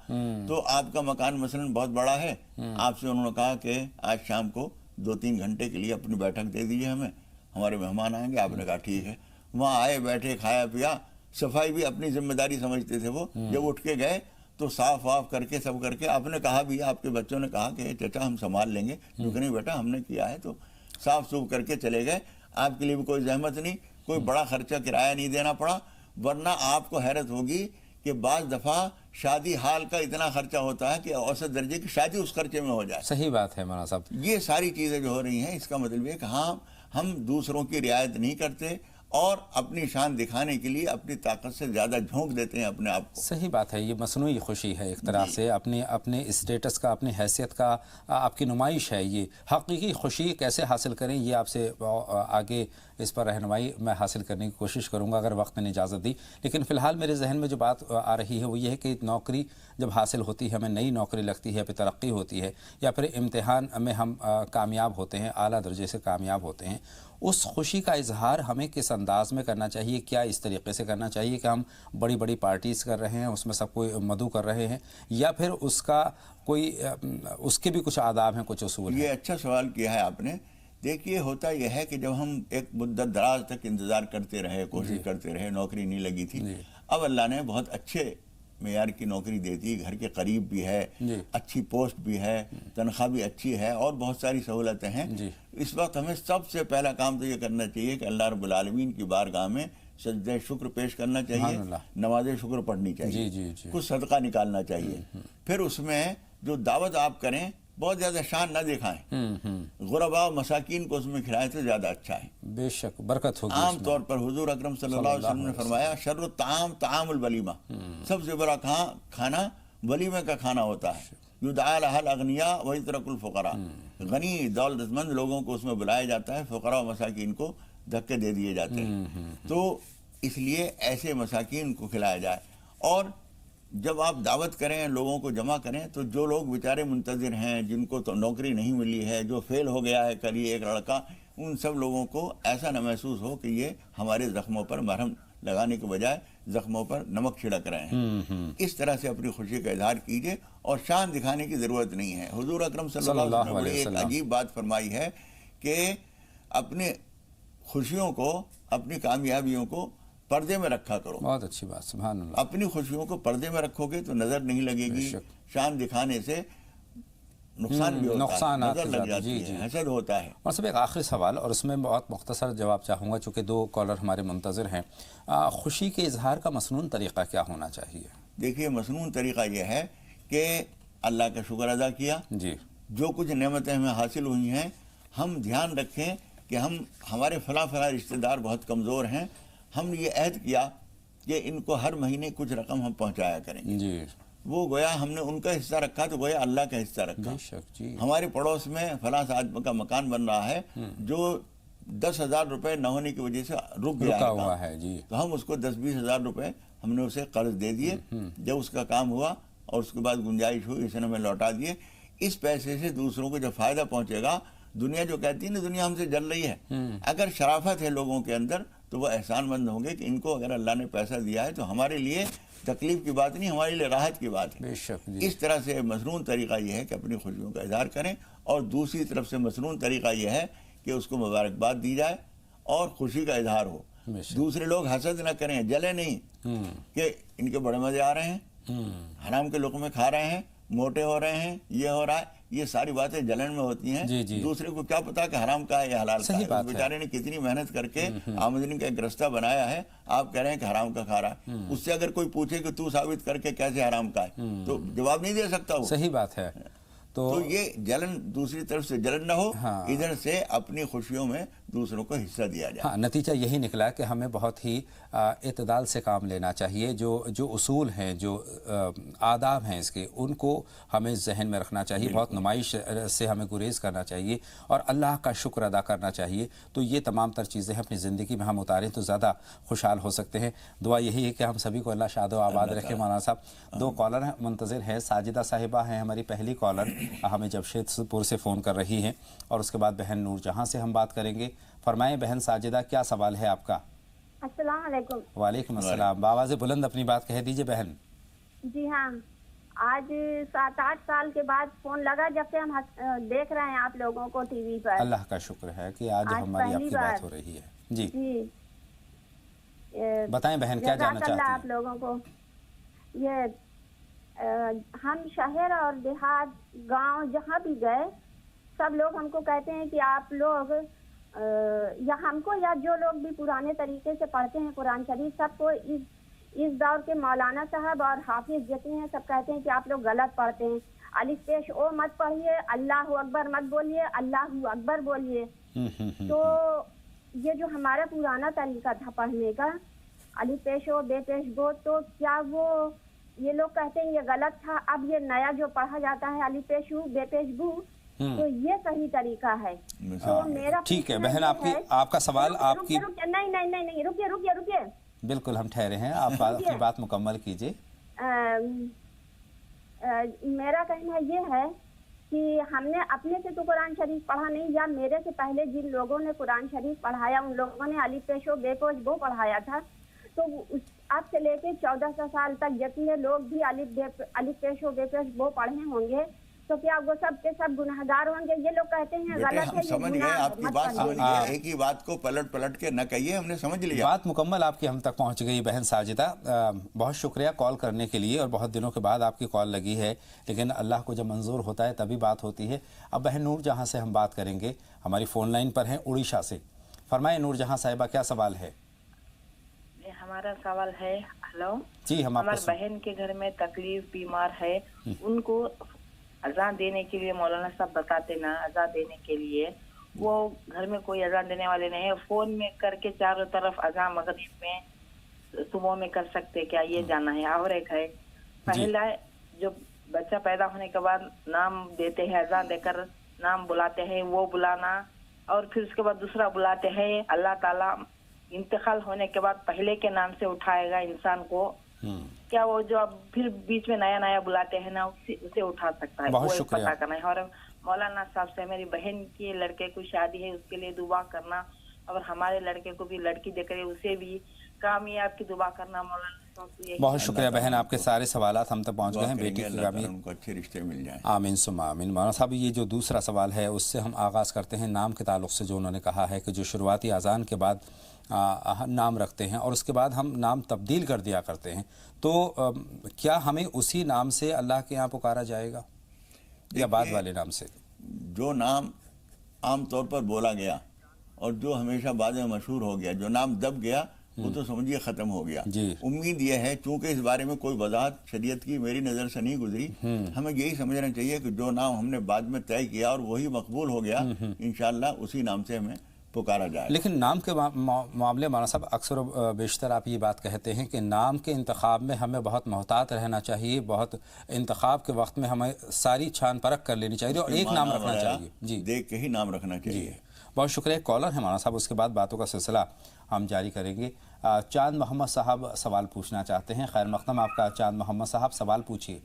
تو آپ کا مکان مثلا بہت بڑا ہے، آپ سے انہوں نے کہا کہ آج شام کو 2-3 گھنٹے کے لیے اپنی بیٹھک دے دیجیے ہمیں، ہمارے مہمان آئیں گے. آپ نے کہا ٹھیک ہے. وہاں آئے، بیٹھے، کھایا پیا، صفائی بھی اپنی ذمہ داری سمجھتے تھے وہ. جب اٹھ کے گئے تو صاف واف کر کے سب کر کے آپ نے کہا بھی، آپ کے بچوں نے کہا کہ چچا ہم سنبھال لیں گے، کیونکہ نہیں بیٹا ہم نے کیا ہے، تو صاف سوف کر کے چلے گئے. آپ کے لیے بھی کوئی زحمت نہیں، کوئی بڑا خرچہ کرایہ نہیں دینا پڑا. ورنہ آپ کو حیرت ہوگی کہ بعض دفعہ شادی حال کا اتنا خرچہ ہوتا ہے کہ اوسط درجے کی شادی اس خرچے میں ہو جائے. صحیح بات ہے مولانا صاحب. یہ ساری چیزیں جو ہو رہی ہیں، اس کا مطلب یہ کہ ہاں ہم دوسروں کی رعایت نہیں کرتے اور اپنی شان دکھانے کے لیے اپنی طاقت سے زیادہ جھونک دیتے ہیں اپنے آپ کو. صحیح بات ہے. یہ مصنوعی خوشی ہے ایک طرح سے، اپنے اسٹیٹس کا، اپنی حیثیت کا آپ کی نمائش ہے. یہ حقیقی خوشی کیسے حاصل کریں، یہ آپ سے آگے اس پر رہنمائی میں حاصل کرنے کی کوشش کروں گا اگر وقت نے اجازت دی. لیکن فی الحال میرے ذہن میں جو بات آ رہی ہے وہ یہ ہے کہ نوکری جب حاصل ہوتی ہے، ہمیں نئی نوکری لگتی ہے، پھر ترقی ہوتی ہے، یا پھر امتحان میں ہم کامیاب ہوتے ہیں، اعلیٰ درجے سے کامیاب ہوتے ہیں، اس خوشی کا اظہار ہمیں کس انداز میں کرنا چاہیے؟ کیا اس طریقے سے کرنا چاہیے کہ ہم بڑی بڑی پارٹیز کر رہے ہیں، اس میں سب کو مدعو کر رہے ہیں، یا پھر اس کا کوئی اس کے بھی کچھ آداب ہیں، کچھ اصول ہیں؟ یہ اچھا سوال کیا ہے آپ نے. دیکھیے ہوتا یہ ہے کہ جب ہم ایک مدت دراز تک انتظار کرتے رہے، کوشش کرتے رہے، نوکری نہیں لگی تھی، اب اللہ نے بہت اچھے معیار کی نوکری دے دی، گھر کے قریب بھی ہے، اچھی پوسٹ بھی ہے، تنخواہ بھی اچھی ہے، اور بہت ساری سہولتیں ہیں. اس وقت ہمیں سب سے پہلا کام تو یہ کرنا چاہیے کہ اللہ رب العالمین کی بارگاہ میں سجدہ شکر پیش کرنا چاہیے، نماز شکر پڑھنی چاہیے، کچھ صدقہ نکالنا چاہیے. پھر اس میں جو دعوت آپ کریں بہت زیادہ شان نہ دکھائیں، غرباء و مساکین کو اس میں کھلائیں تو زیادہ اچھا ہے. بے شک برکت ہوگی. عام طور پر حضور اکرم صلی اللہ علیہ وسلم نے فرمایا شر الطعام طعام الولیمہ، سب سے بڑا کھانا ولیمے کا کھانا ہوتا ہے. یدعا لها الاغنیاء ویترک الفقراء، غنی دولت مند لوگوں کو اس میں بلایا جاتا ہے، فقراء و مساکین کو دھکے دے دیے جاتے ہیں. تو اس لیے ایسے مساکین کو کھلایا جائے. اور جب آپ دعوت کریں، لوگوں کو جمع کریں، تو جو لوگ بیچارے منتظر ہیں، جن کو تو نوکری نہیں ملی ہے، جو فیل ہو گیا ہے کل ہی ایک لڑکا، ان سب لوگوں کو ایسا نہ محسوس ہو کہ یہ ہمارے زخموں پر مرہم لگانے کے بجائے زخموں پر نمک چھڑک رہے ہیں. اس طرح سے اپنی خوشی کا اظہار کیجئے اور شان دکھانے کی ضرورت نہیں ہے. حضور اکرم صلی اللہ علیہ وسلم نے ایک عجیب بات فرمائی ہے کہ اپنے خوشیوں کو، اپنی کامیابیوں کو پردے میں رکھا کرو. بہت اچھی بات، سبحان اللہ. اپنی خوشیوں کو پردے میں رکھو گے تو نظر نہیں لگے گی. شان دکھانے سے نقصان بھی ہوتا ہے، نظر لگ جاتی ہے، حسد ہوتا ہے. اور سب ایک آخری سوال، اور اس میں بہت مختصر جواب چاہوں گا چونکہ 2 کالر ہمارے منتظر ہیں. خوشی کے اظہار کا مسنون طریقہ کیا ہونا چاہیے؟ دیکھیے مسنون طریقہ یہ ہے کہ اللہ کا شکر ادا کیا. جو کچھ نعمتیں ہمیں حاصل ہوئی ہیں، ہم دھیان رکھیں کہ ہمارے فلاں رشتہ دار بہت کمزور ہیں، ہم نے یہ عہد کیا کہ ان کو ہر مہینے کچھ رقم ہم پہنچایا کریں گے. وہ گویا ہم نے ان کا حصہ رکھا تو گویا اللہ کا حصہ رکھا. ہمارے پڑوس میں فلاں آدمی کا مکان بن رہا ہے جو 10,000 روپے نہ ہونے کی وجہ سے رک گیا ہے، تو ہم اس کو 10-20 ہزار روپے ہم نے اسے قرض دے دیے. جب اس کا کام ہوا اور اس کے بعد گنجائش ہوئی، اس نے ہمیں لوٹا دیے. اس پیسے سے دوسروں کو جب فائدہ پہنچے گا दुनिया जो कहती है ना दुनिया हमसे जल रही है, अगर शराफत है लोगों के अंदर तो वो एहसानमंद होंगे कि इनको अगर अल्लाह ने पैसा दिया है तो हमारे लिए तकलीफ की बात नहीं, हमारे लिए राहत की बात है। बेशक जी। इस तरह से मसनून तरीका ये है कि अपनी खुशियों का इजहार करें, और दूसरी तरफ से मसनून तरीका ये है कि उसको मुबारकबाद दी जाए और खुशी का इजहार हो। दूसरे लोग हसद न करें, जले नहीं कि इनके बड़े मजे आ रहे हैं, हराम के लोगों में खा रहे हैं, मोटे हो रहे हैं, ये हो रहा है, ये सारी बातें जलन में होती हैं। जी जी। दूसरे को क्या पता कि हराम का है या हलाल का है। बेचारे ने कितनी मेहनत करके आमदनी का एक रास्ता बनाया है, आप कह रहे हैं कि हराम का खा रहा है। उससे अगर कोई पूछे कि तू साबित करके कैसे हराम का है, तो जवाब नहीं दे सकता वो। सही बात है। तो ये जलन, दूसरी तरफ से जलन न हो, इधर से अपनी खुशियों में दूसरों को हिस्सा दिया जाए। हाँ, नतीजा यही निकला कि हमें बहुत ही इत्दाल से काम लेना चाहिए। जो उसूल हैं, जो आदाब हैं इसके, उनको हमें जहन में रखना चाहिए। बहुत नुमाइश से हमें गुरेज करना चाहिए और अल्लाह का शुक्र अदा करना चाहिए। तो ये तमाम तर चीज़ें अपनी ज़िंदगी में हम उतारें तो ज़्यादा खुशहाल हो सकते हैं। दुआ यही है कि हम सभी को अल्लाह शाद व आबाद रखे। मौलाना साहब, 2 कॉलर मुंतज़िर हैं। साजिदा साहिबा हैं हमारी पहली कॉलर, हमें जमशेदपुर से फ़ोन कर रही हैं, और उसके बाद बहन नूर जहाँ से हम बात करेंगे। फरमाएं बहन साजिदा, क्या सवाल है आपका? अस्सलाम वालेकुम। वालेकुम अस्सलाम। आवाज़ बुलंद अपनी बात कह दीजिए बहन। जी हाँ, आज 7-8 साल के बाद फोन लगा, जब से हम देख रहे हैं आप लोगों को टीवी पर। अल्लाह का शुक्र है कि आज हमारी आपकी बात हो रही है। जी जी, बताएं बहन, क्या जानना चाहती हैं? आप लोगों को ये हम शहर और देहात, गांव जहाँ भी गए, सब लोग हमको कहते हैं कि आप लोग या हमको या जो लोग भी पुराने तरीके से पढ़ते हैं कुरान शरीफ, सबको इस दौर के मौलाना साहब और हाफिज जितने हैं सब कहते हैं कि आप लोग गलत पढ़ते हैं। अलिफ पेश ओ मत पढ़िए, अल्लाह अकबर मत बोलिए, अल्लाह अकबर बोलिए। तो ये जो हमारा पुराना तरीका था पढ़ने का, अलिफ पेश ओ बे पेश गो, तो क्या वो ये लोग कहते हैं ये गलत था, अब ये नया जो पढ़ा जाता है अलिफ पेश ऊ बे पेश गू, तो ये सही तरीका है? तो मेरा ठीक है बहन, आपका सवाल आपकी नहीं रुकिए बिल्कुल, हम ठहरे हैं, आप अपनी बात मुकम्मल कीजिए। मेरा कहना ये है कि हमने अपने से तो कुरान शरीफ पढ़ा नहीं, या मेरे से पहले जिन लोगों ने कुरान शरीफ पढ़ाया उन लोगों ने अलिफ पेश ओ बे पेश गो पढ़ाया था। तो अब से लेके 1400 साल तक जितने लोग भी अलिफ पेश ओ बे पेश गो पढ़े होंगे, तो क्या वो सब के सब गुनहगार होंगे? ये लोग कहते हैं गलत है, समझ गए आपकी बात, समझिए, एक ही बात को पलट के न कहिए, हमने समझ लिया। बात मुकम्मल आपकी हम तक पहुंच गई बहन साजिदा। बहुत शुक्रिया कॉल करने के लिए, और बहुत दिनों के बाद आपकी कॉल लगी है, लेकिन अल्लाह को जब मंजूर होता है तभी बात होती है। अब बहन नूर जहां से हम बात करेंगे, हमारी फ़ोन लाइन पर हैं उड़ीसा से। फरमाएं नूर जहां साहिबा, क्या सवाल है? हमारा सवाल है, हेलो जी, हमारे बहन के घर में तकलीफ, बीमार है, उनको अजान देने के लिए मौलाना साहब बताते ना, अजान देने के लिए वो घर में कोई अजान देने वाले नहीं है, फोन में करके चारों तरफ अजान मगरिब में सुबह में कर सकते क्या, ये जानना है। और एक है, पहला जो बच्चा पैदा होने के बाद नाम देते हैं, अजान देकर नाम बुलाते हैं, वो बुलाना, और फिर उसके बाद दूसरा बुलाते हैं। अल्लाह ताला इंतकाल होने के बाद पहले के नाम से उठाएगा इंसान को, क्या वो जो अब फिर बीच में नया नया बुलाते हैं ना, उसे उठा सकता है? बहुत वो शुक्रिया। पता करना है। और मौलाना साहब से मेरी बहन के लड़के की शादी है, उसके लिए दुआ करना, और हमारे लड़के को भी लड़की देकर उसे भी कामयाब की दुआ करना मौलाना साहब। बहुत शुक्रिया बहन, आपके सारे सवालात हम तक पहुंच गए हैं। बेटी की कामयाबी, उनको अच्छे रिश्ते मिल जाएं। आमीन सुम्मा आमीन। मौलाना साहब, ये जो दूसरा सवाल है उससे हम आगाज़ करते हैं। नाम के ताल्लुक़ से जो उन्होंने कहा है कि जो शुरुआती अजान के बाद नाम रखते हैं और उसके बाद हम नाम तब्दील कर दिया करते हैं, तो क्या हमें उसी नाम से अल्लाह के यहाँ पुकारा जाएगा या बाद वाले नाम से? जो नाम आम तौर पर बोला गया और जो हमेशा बाद में मशहूर हो गया, जो नाम दब गया, वो तो समझिए ख़त्म हो गया। उम्मीद यह है, चूंकि इस बारे में कोई वजाहत शरीयत की मेरी नज़र से नहीं गुजरी, हमें यही समझना चाहिए कि जो नाम हमने बाद में तय किया और वही मकबूल हो गया, इंशाअल्लाह उसी नाम से हमें पुकारा जाए। लेकिन नाम के मामले मौलाना साहब अक्सर बेशतर आप ये बात कहते हैं कि नाम के इंतखाब में हमें बहुत मोहतात रहना चाहिए, बहुत इंतखाब के वक्त में हमें सारी छान परख कर लेनी चाहिए और एक नाम रखना चाहिए। जी, देख के ही नाम रखना चाहिए। बहुत शुक्रिया। कॉलर है मौलाना साहब, उसके बाद बातों का सिलसिला हम जारी करेंगे। चांद मोहम्मद साहब सवाल पूछना चाहते हैं। खैर मक़दम आपका चांद मोहम्मद साहब, सवाल पूछिए।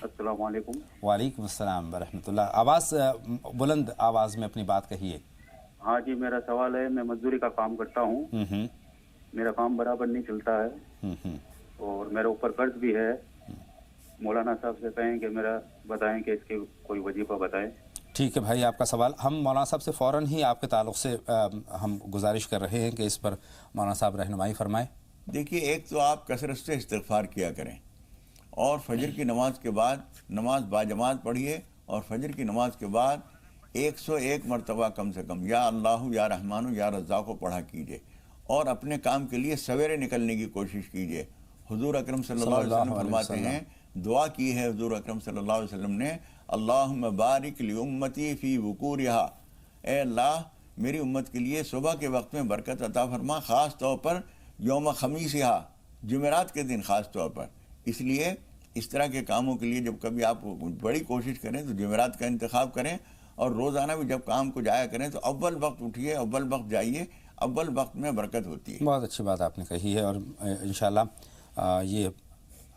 अस्सलाम वालेकुम। वालेकुम अस्सलाम वरहमतुल्लाह। आवाज़ बुलंद आवाज़ में अपनी बात कहिए। हाँ जी, मेरा सवाल है, मैं मजदूरी का काम करता हूँ, मेरा काम बराबर नहीं चलता है और मेरे ऊपर कर्ज भी है। मौलाना साहब से कहें कि मेरा बताएं कि इसके कोई वजीफा बताएं। ठीक है भाई, आपका सवाल हम मौलाना साहब से फ़ौरन ही आपके ताल्लुक़ से हम गुजारिश कर रहे हैं कि इस पर मौलाना साहब रहनुमाई फरमाएं। देखिए, एक तो आप कसरत से इस्तिग़फ़ार किया करें और फजर की नमाज के बाद नमाज बाजमात पढ़िए और फजर की नमाज के बाद 101 मरतबा कम से कम या अल्लाह या रहमानु या रज़्ज़ाक़ को पढ़ा कीजिए और अपने काम के लिए सवेरे निकलने की कोशिश कीजिए। हुज़ूर अकरम सल्लल्लाहु अलैहि वसल्लम फरमाते हैं, दुआ की है हुज़ूर अकरम सल्लल्लाहु अलैहि वसल्लम ने, अल्लाहुम्मा बारिक ली उम्मती फ़ी वुकूरिहा, ए अल्लाह मेरी उम्मत के लिए सुबह के वक्त में बरकत अता फरमा, ख़ास तौर पर यौम ख़मीसिहा, जुमेरात के दिन ख़ास तौर पर। इसलिए इस तरह के कामों के लिए जब कभी आप बड़ी कोशिश करें तो जुमेरात का इंतखाब करें और रोज़ाना भी जब काम को जाया करें तो अव्वल वक्त उठिए, अव्वल वक्त जाइए, अव्वल वक्त में बरकत होती है। बहुत अच्छी बात आपने कही है और इंशाल्लाह ये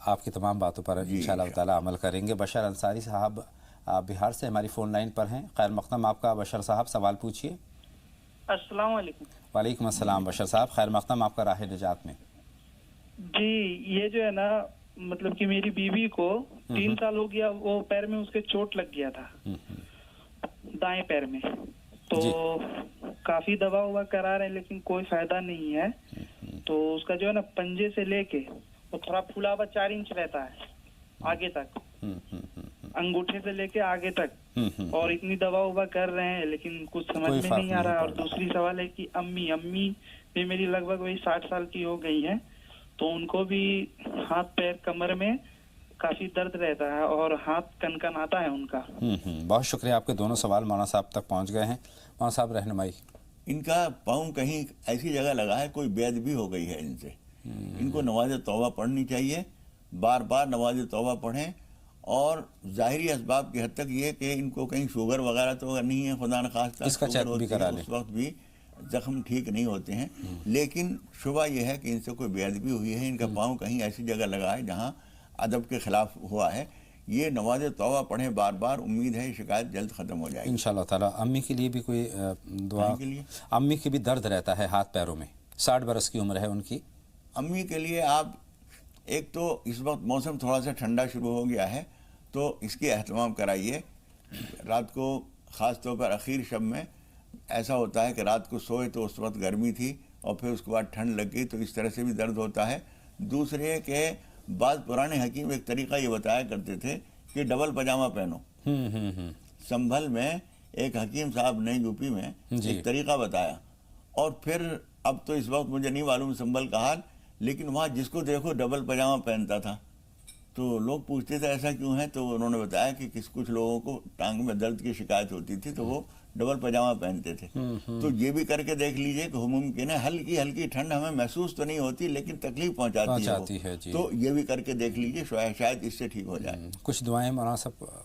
आपकी तमाम बातों पर इंशाल्लाह ताला अमल करेंगे। बशर अंसारी साहब बिहार से हमारी फ़ोन लाइन पर हैं। खैर मक़दम आपका बशर साहब, सवाल पूछिए। अस्सलाम वालेकुम। वालेकुम अस्सलाम बशर साहब, खैर मक़दम आपका राह निजात में। जी, ये जो है ना, मतलब कि मेरी बीवी को 3 साल हो गया, वो पैर में उसके चोट लग गया था, दाएं पैर में, तो काफी दवा हुआ करा रहे हैं लेकिन कोई फायदा नहीं है। तो उसका जो है ना, पंजे से लेके वो थोड़ा फूला हुआ 4 इंच रहता है आगे तक, अंगूठे से लेके आगे तक, और इतनी दवा उवा कर रहे हैं लेकिन कुछ समझ में नहीं आ रहा। और दूसरी सवाल है कि अम्मी भी मेरी लगभग वही 60 साल की हो गई हैं, तो उनको भी हाथ पैर कमर में काफी दर्द रहता है और हाथ कनकन आता है उनका। बहुत शुक्रिया, आपके दोनों सवाल मौलाना साहब तक पहुंच गए हैं। मौलाना साहब रहनुमाई। इनका पाँव कहीं ऐसी जगह लगा है, कोई बेअदबी हो गई है इनसे। इनको नमाज तौबा पढ़नी चाहिए, बार बार नमाज तौबा पढ़ें और ज़ाहिरी असबाब की हद तक ये कि इनको कहीं शुगर वगैरह तो नहीं है, खुदा न खास्ता इसका चेक भी करा लें, उस वक्त भी जख्म ठीक नहीं होते हैं। लेकिन शुबा यह है कि इनसे कोई बेअदबी हुई है, इनका पाँव कहीं ऐसी जगह लगा है जहाँ अदब के खिलाफ हुआ है। ये नमाज तौबा पढ़ें बार बार, उम्मीद है शिकायत जल्द ख़त्म हो जाएगी इंशाअल्लाह ताला। अम्मी के लिए भी कोई दुआ के लिए? अम्मी के भी दर्द रहता है हाथ पैरों में, 60 बरस की उम्र है उनकी। अम्मी के लिए आप एक तो इस वक्त मौसम थोड़ा सा ठंडा शुरू हो गया है तो इसकी एहतमाम कराइए। रात को ख़ास तौर पर आखिर शब में ऐसा होता है कि रात को सोए तो उस वक्त गर्मी थी और फिर उसके बाद ठंड लग गई, तो इस तरह से भी दर्द होता है। दूसरे के बाद पुराने हकीम एक तरीक़ा ये बताया करते थे कि डबल पजामा पहनो। संभल में एक हकीम साहब ने यूपी में एक तरीक़ा बताया, और फिर अब तो इस वक्त मुझे नहीं मालूम संभल का हाल, लेकिन वहाँ जिसको देखो डबल पजामा पहनता था। तो लोग पूछते थे ऐसा क्यों है, तो उन्होंने बताया कि कुछ लोगों को टांग में दर्द की शिकायत होती थी तो वो डबल पजामा पहनते थे। तो ये भी करके देख लीजिए कि मुमकिन है, हल्की हल्की ठंड हमें महसूस तो नहीं होती लेकिन तकलीफ पहुंचाती है जी। तो ये भी करके देख लीजिए, शायद इससे ठीक हो जाए। कुछ दुआएं मौलाना साहब?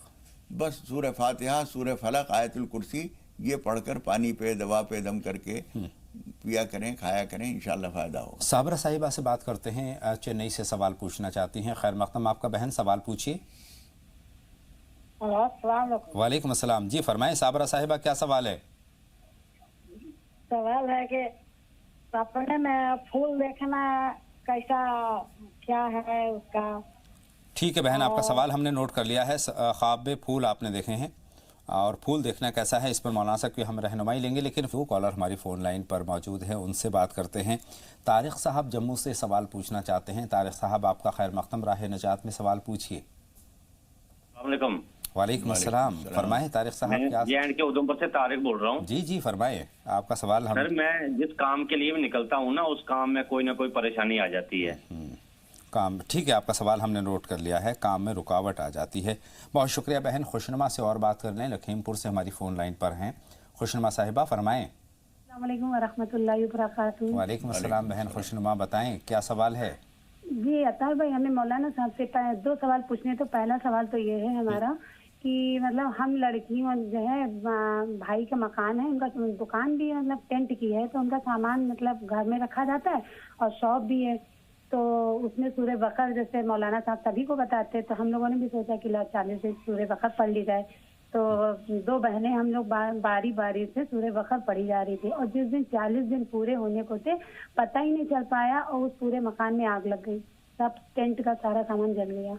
बस सूरह फातिहा, सूरह फलक, आयतुल कुर्सी ये पढ़कर पानी पे दवा पे दम करके पिया करें, खाया करें, इंशाल्लाह फ़ायदा होगा। साबरा साहिबा से बात करते हैं, चेन्नई से सवाल पूछना चाहती हैं। खैर मक़दम आपका बहन, सवाल पूछिए। वालेकुम अस्सलाम। जी फरमाएं साबरा साहिबा, क्या सवाल है? सवाल है कि सपने में फूल देखना कैसा, क्या है उसका? ठीक है बहन, आपका सवाल हमने नोट कर लिया है। ख्वाब में फूल आपने देखे हैं और फूल देखना कैसा है, इस पर मौलाना साहब की हम रहनुमाई लेंगे। लेकिन वो कॉलर हमारी फ़ोन लाइन पर मौजूद है, उनसे बात करते हैं। तारिक साहब जम्मू से सवाल पूछना चाहते हैं। तारिक साहब आपका खैर मक़दम, राह निजात में सवाल पूछिए। वालेकुम अस्सलाम। फरमाएं तारिक साहब। क्या के उधमपुर से तारिक बोल रहा हूँ। जी जी फरमाएं, आपका सवाल। सर मैं जिस काम के लिए निकलता हूँ ना, उस काम में कोई ना कोई परेशानी आ जाती है। काम ठीक है, आपका सवाल हमने नोट कर लिया है, काम में रुकावट आ जाती है। बहुत शुक्रिया बहन। खुशनुमा से और बात कर लें, लखीमपुर से हमारी फ़ोन लाइन पर हैं खुशनुमा साहिबा, फरमाएं। अस्सलाम वालेकुम व रहमतुल्लाहि व बरकातहू। वालेकुम अस्सलाम बहन खुशनुमा, बताएं क्या सवाल है? जी अतार भाई, हमें मौलाना साहब से 2 सवाल पूछने। तो पहला सवाल तो ये है हमारा कि मतलब हम लड़कियों जो है भाई का मकान है, उनका दुकान भी मतलब टेंट की है, तो उनका सामान मतलब घर में रखा जाता है और शॉप भी है। तो उसमें सूरह बकरा जैसे मौलाना साहब सभी को बताते, तो हम लोगों ने भी सोचा कि 40 दिन सूरह बकरा पढ़ ली जाए। तो 2 बहनें हम लोग बारी बारी से सूरह बकरा पढ़ी जा रही थी, और जिस दिन 40 दिन पूरे होने को थे पता ही नहीं चल पाया और उस पूरे मकान में आग लग गई, सब टेंट का सारा सामान जल गया।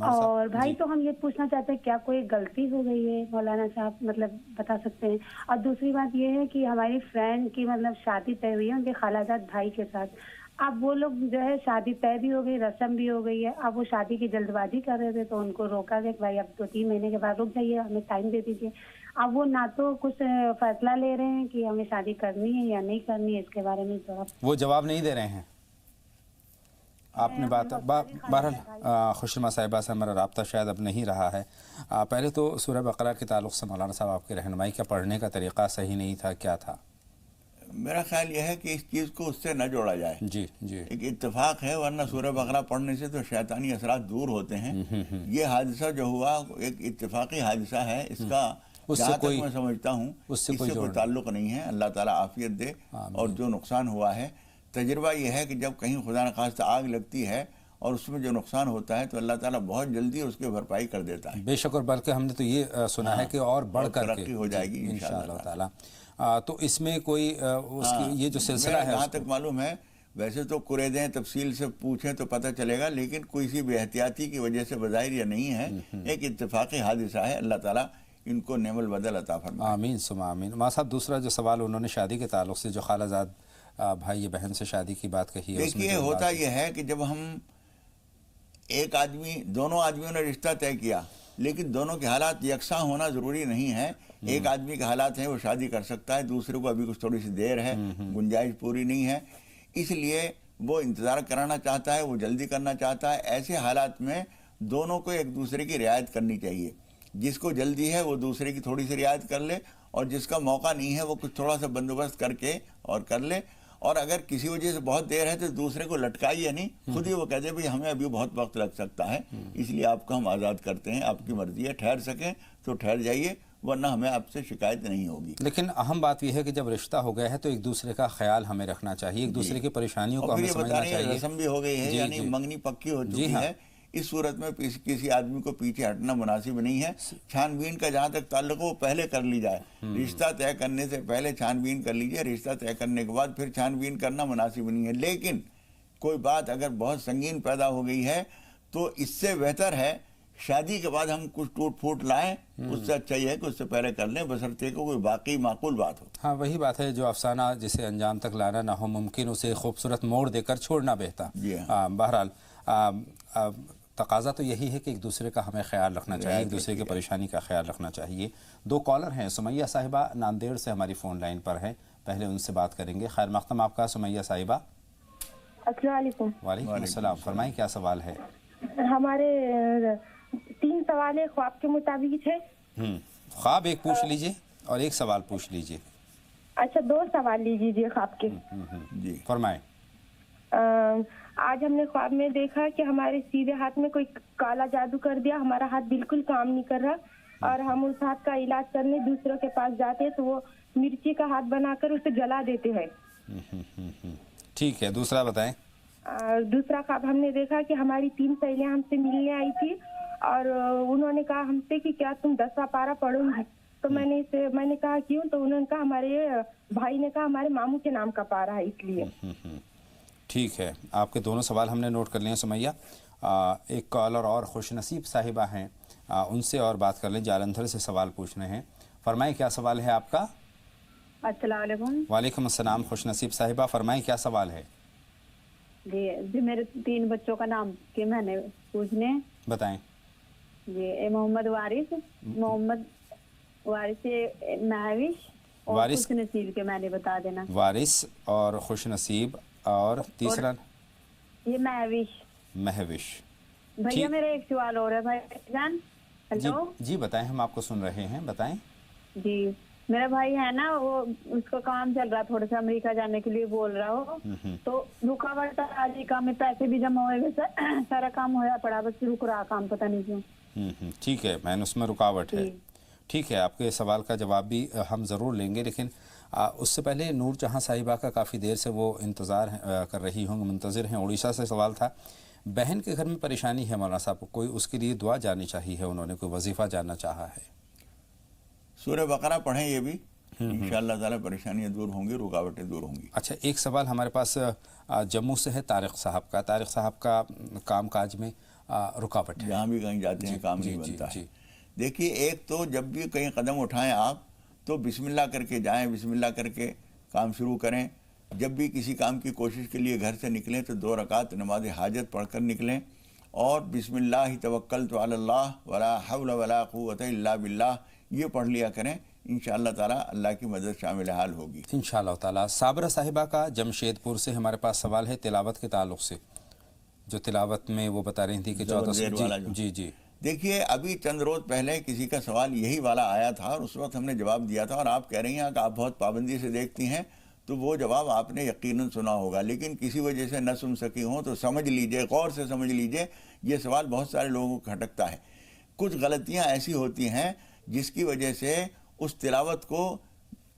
और भाई तो हम ये पूछना चाहते हैं क्या कोई गलती हो गई है, मौलाना साहब मतलब बता सकते हैं। और दूसरी बात ये है कि हमारी फ्रेंड की मतलब शादी तय हुई है उनके खालाजाद भाई के साथ। अब वो लोग जो है शादी तय भी हो गई, रस्म भी हो गई है, अब वो शादी की जल्दबाजी कर रहे थे, तो उनको रोका गया कि भाई अब 2-3 महीने के बाद रुक जाइए, हमें टाइम दे दीजिए। अब वो ना तो कुछ फैसला ले रहे हैं कि हमें शादी करनी है या नहीं करनी है, इसके बारे में थोड़ा वो जवाब नहीं दे रहे हैं। आपने बात बहरहाल खुशनुमा साहिबा से हमारा राब्ता शायद अब नहीं रहा है। पहले तो सूरह बकरा के ताल्लुक़ से मौलाना साहब आपकी रहनुमाई का पढ़ने का तरीक़ा सही नहीं था, क्या था? मेरा ख्याल यह है कि इस चीज़ को उससे न जोड़ा जाए। जी जी, एक इत्तेफाक है, वरना सूरह बकरा पढ़ने से तो शैतानी असरात दूर होते हैं। ये हादसा जो हुआ एक इत्तेफाकी हादसा है, इसका जहाँ तक मैं समझता हूँ इससे कोई ताल्लुक़ नहीं है। अल्लाह ताला आफियत दे। और जो नुकसान हुआ है, तजुर्बा यह है कि जब कहीं खुदा न खास्ता आग लगती है और उसमें जो नुकसान होता है तो अल्लाह ताला बहुत जल्दी उसकी भरपाई कर देता है। बेशक, और बल्कि हमने तो ये सुना है कि और बढ़ करके हो जाएगी इंशाअल्लाह ताला। तो इसमें कोई उसकी ये जो सिलसिला है, जहाँ तक मालूम है, वैसे तो कुरेदें तफसील से पूछें तो पता चलेगा, लेकिन कोई सी बेहतियाती की वजह से बज़ाहिर या नहीं है, एक इत्तेफाकी हादिसा है। अल्लाह ताला इनको नेमल बदल अता फरमाए। आमीन सुमा आमीन। मां साहब, दूसरा जो सवाल उन्होंने शादी के ताल्लुक़ से जो खालाजाद भाई बहन से शादी की बात कही है, देखिए होता यह है कि जब हम दोनों आदमियों ने रिश्ता तय किया, लेकिन दोनों के हालात यकसा होना ज़रूरी नहीं है। एक आदमी के हालात हैं वो शादी कर सकता है, दूसरे को अभी कुछ थोड़ी सी देर है, गुंजाइश पूरी नहीं है, इसलिए वो इंतज़ार कराना चाहता है, वो जल्दी करना चाहता है। ऐसे हालात में दोनों को एक दूसरे की रियायत करनी चाहिए। जिसको जल्दी है वो दूसरे की थोड़ी सी रियायत कर ले, और जिसका मौका नहीं है वो कुछ थोड़ा सा बंदोबस्त करके और कर ले। और अगर किसी वजह से बहुत देर है तो दूसरे को लटकाइए नहीं, खुद ही वो कहते भाई हमें अभी बहुत वक्त लग सकता है, इसलिए आपको हम आज़ाद करते हैं, आपकी मर्जी है, ठहर सकें तो ठहर जाइए, वरना हमें आपसे शिकायत नहीं होगी। लेकिन अहम बात यह है कि जब रिश्ता हो गया है तो एक दूसरे का ख्याल हमें रखना चाहिए, एक दूसरे की परेशानियों को हमें समझना चाहिए। रस्म भी हो गई है, यानी मंगनी पक्की हो चुकी है। इस सूरत में किसी आदमी को पीछे हटना मुनासिब नहीं है। छानबीन का जहाँ तक ताल्लुक हो पहले कर ली जाए, रिश्ता तय करने से पहले छानबीन कर लीजिए, रिश्ता तय करने के बाद फिर छानबीन करना मुनासिब नहीं है। लेकिन कोई बात अगर बहुत संगीन पैदा हो गई है तो इससे बेहतर है शादी के बाद हम कुछ टूट फूट लाएं, उससे अच्छा ही है कि उससे पहले कर लें, बशर्ते को कोई बाकी माकूल बात हो। हाँ, वही बात है, जो अफसाना जिसे अंजाम तक लाना ना हो मुमकिन, उसे खूबसूरत मोड़ देकर छोड़ना बेहतर। बहरहाल तकाजा तो यही है कि एक दूसरे का हमें ख्याल रखना चाहिए, एक दूसरे की परेशानी का ख्याल रखना चाहिए। 2 कॉलर हैं, सुमैया साहिबा नांदेड़ से हमारी फ़ोन लाइन पर हैं, पहले उनसे बात करेंगे। खैर मक़दम आपका सुमैया साहिबा। अस्सलाम वालेकुम। वालेकुम अस्सलाम, फरमाइए क्या सवाल है? हमारे 3 सवाल है ख्वाब के मुताबिक है। ख्वाब एक पूछ लीजिए और एक सवाल पूछ लीजिए। अच्छा, 2 सवाल लीजिए ख्वाब के। जी फरमाएं। आज हमने ख्वाब में देखा कि हमारे सीधे हाथ में कोई काला जादू कर दिया, हमारा हाथ बिल्कुल काम नहीं कर रहा और हम उस हाथ का इलाज करने दूसरों के पास जाते हैं तो वो मिर्ची का हाथ बनाकर उसे जला देते हैं। ठीक है, दूसरा बताएं। दूसरा ख्वाब हमने देखा कि हमारी 3 सहेलियां हमसे मिलने आई थी और उन्होंने कहा हमसे कि क्या तुम 10वां पारा पढ़ोगी, तो मैंने कहा क्यों, तो उन्होंने कहा हमारे भाई ने कहा हमारे मामू के नाम का पारा है इसलिए। ठीक है, आपके दोनों सवाल हमने नोट कर लिए सुमैया। एक कॉलर और खुशनसीब साहिबा हैं, उनसे और बात कर लें, जालंधर से सवाल पूछने हैं। फरमाएं क्या सवाल है आपका? अस्सलाम वालेकुम। वालेकुम अस्सलाम खुशनसीब साहिबा, फरमाएं क्या सवाल है? जी मेरे 3 बच्चों का नाम के मैंने पूछने। बताएं। जी मोहम्मद वारिस, महविश और खुशनसीब के मैंने बता देना। वारिस और खुशनसीब और तीसरा ये महविश। भैया मेरा एक सवाल और है भाईजान। हेलो जी बताएं, हम आपको सुन रहे हैं, बताएं। जी मेरा भाई है ना, वो उसका काम चल रहा, थोड़ा सा अमेरिका जाने के लिए बोल रहा हो, तो रुकावट आ रही काम में, पैसे भी जमा हुए, सारा काम होया पड़ा, बस रुक रहा काम, पता नहीं क्यों। ٹھیک ہے بہن، اس میں رکاوٹ ہے. ٹھیک ہے، آپ کے سوال کا جواب بھی ہم ضرور لیں گے، لیکن اس سے پہلے نور جہاں صاحبہ کا کافی دیر سے وہ انتظار کر رہی ہوں، منتظر ہیں. اڑیسہ سے سوال تھا، بہن کے گھر میں پریشانی ہے مولانا صاحب، کوئی اس کے لیے دعا جاننی چاہیے ہے، انہوں نے کوئی وظیفہ جاننا چاہا ہے. سورہ بقرہ پڑھیں، یہ بھی انشاءاللہ تعالی پریشانیاں دور ہوں گی، رکاوٹیں دور ہوں گی. اچھا، ایک سوال ہمارے پاس جموں سے ہے طارق صاحب کا. طارق صاحب کا کام کاج میں رکاوٹ ہے، جہاں بھی کہیں جاتے ہیں کام نہیں بنتا ہے. دیکھیے، ایک تو جب بھی کہیں قدم اٹھائیں آپ تو بسم اللہ کر کے جائیں، بسم اللہ کر کے کام شروع کریں. جب بھی کسی کام کی کوشش کے لیے گھر سے نکلیں تو 2 رکعت نماز حاجت پڑھ کر نکلیں، اور بسم اللہ توکلت علی اللہ ولا حول ولا قوت الا باللہ یہ پڑھ لیا کریں. انشاءاللہ تعالی اللہ کی مدد شامل حال ہوگی انشاءاللہ تعالی. صابرہ صاحبہ کا جمشید پور سے ہمارے پاس سوال ہے تلاوت کے تعلق سے، جو تلاوت میں وہ بتا رہی تھی کہ 14 جی. دیکھیے، ابھی چند روز پہلے کسی کا سوال یہی والا آیا تھا، اور اس وقت ہم نے جواب دیا تھا، اور آپ کہہ رہی ہیں کہ آپ بہت پابندی سے دیکھتی ہیں، تو وہ جواب آپ نے یقیناً سنا ہوگا، لیکن کسی وجہ سے نہ سن سکی ہوں تو سمجھ لیجئے، غور سے سمجھ لیجئے. یہ سوال بہت سارے لوگوں کو کھٹکتا ہے. کچھ غلطیاں ایسی ہوتی ہیں جس کی وجہ سے اس تلاوت کو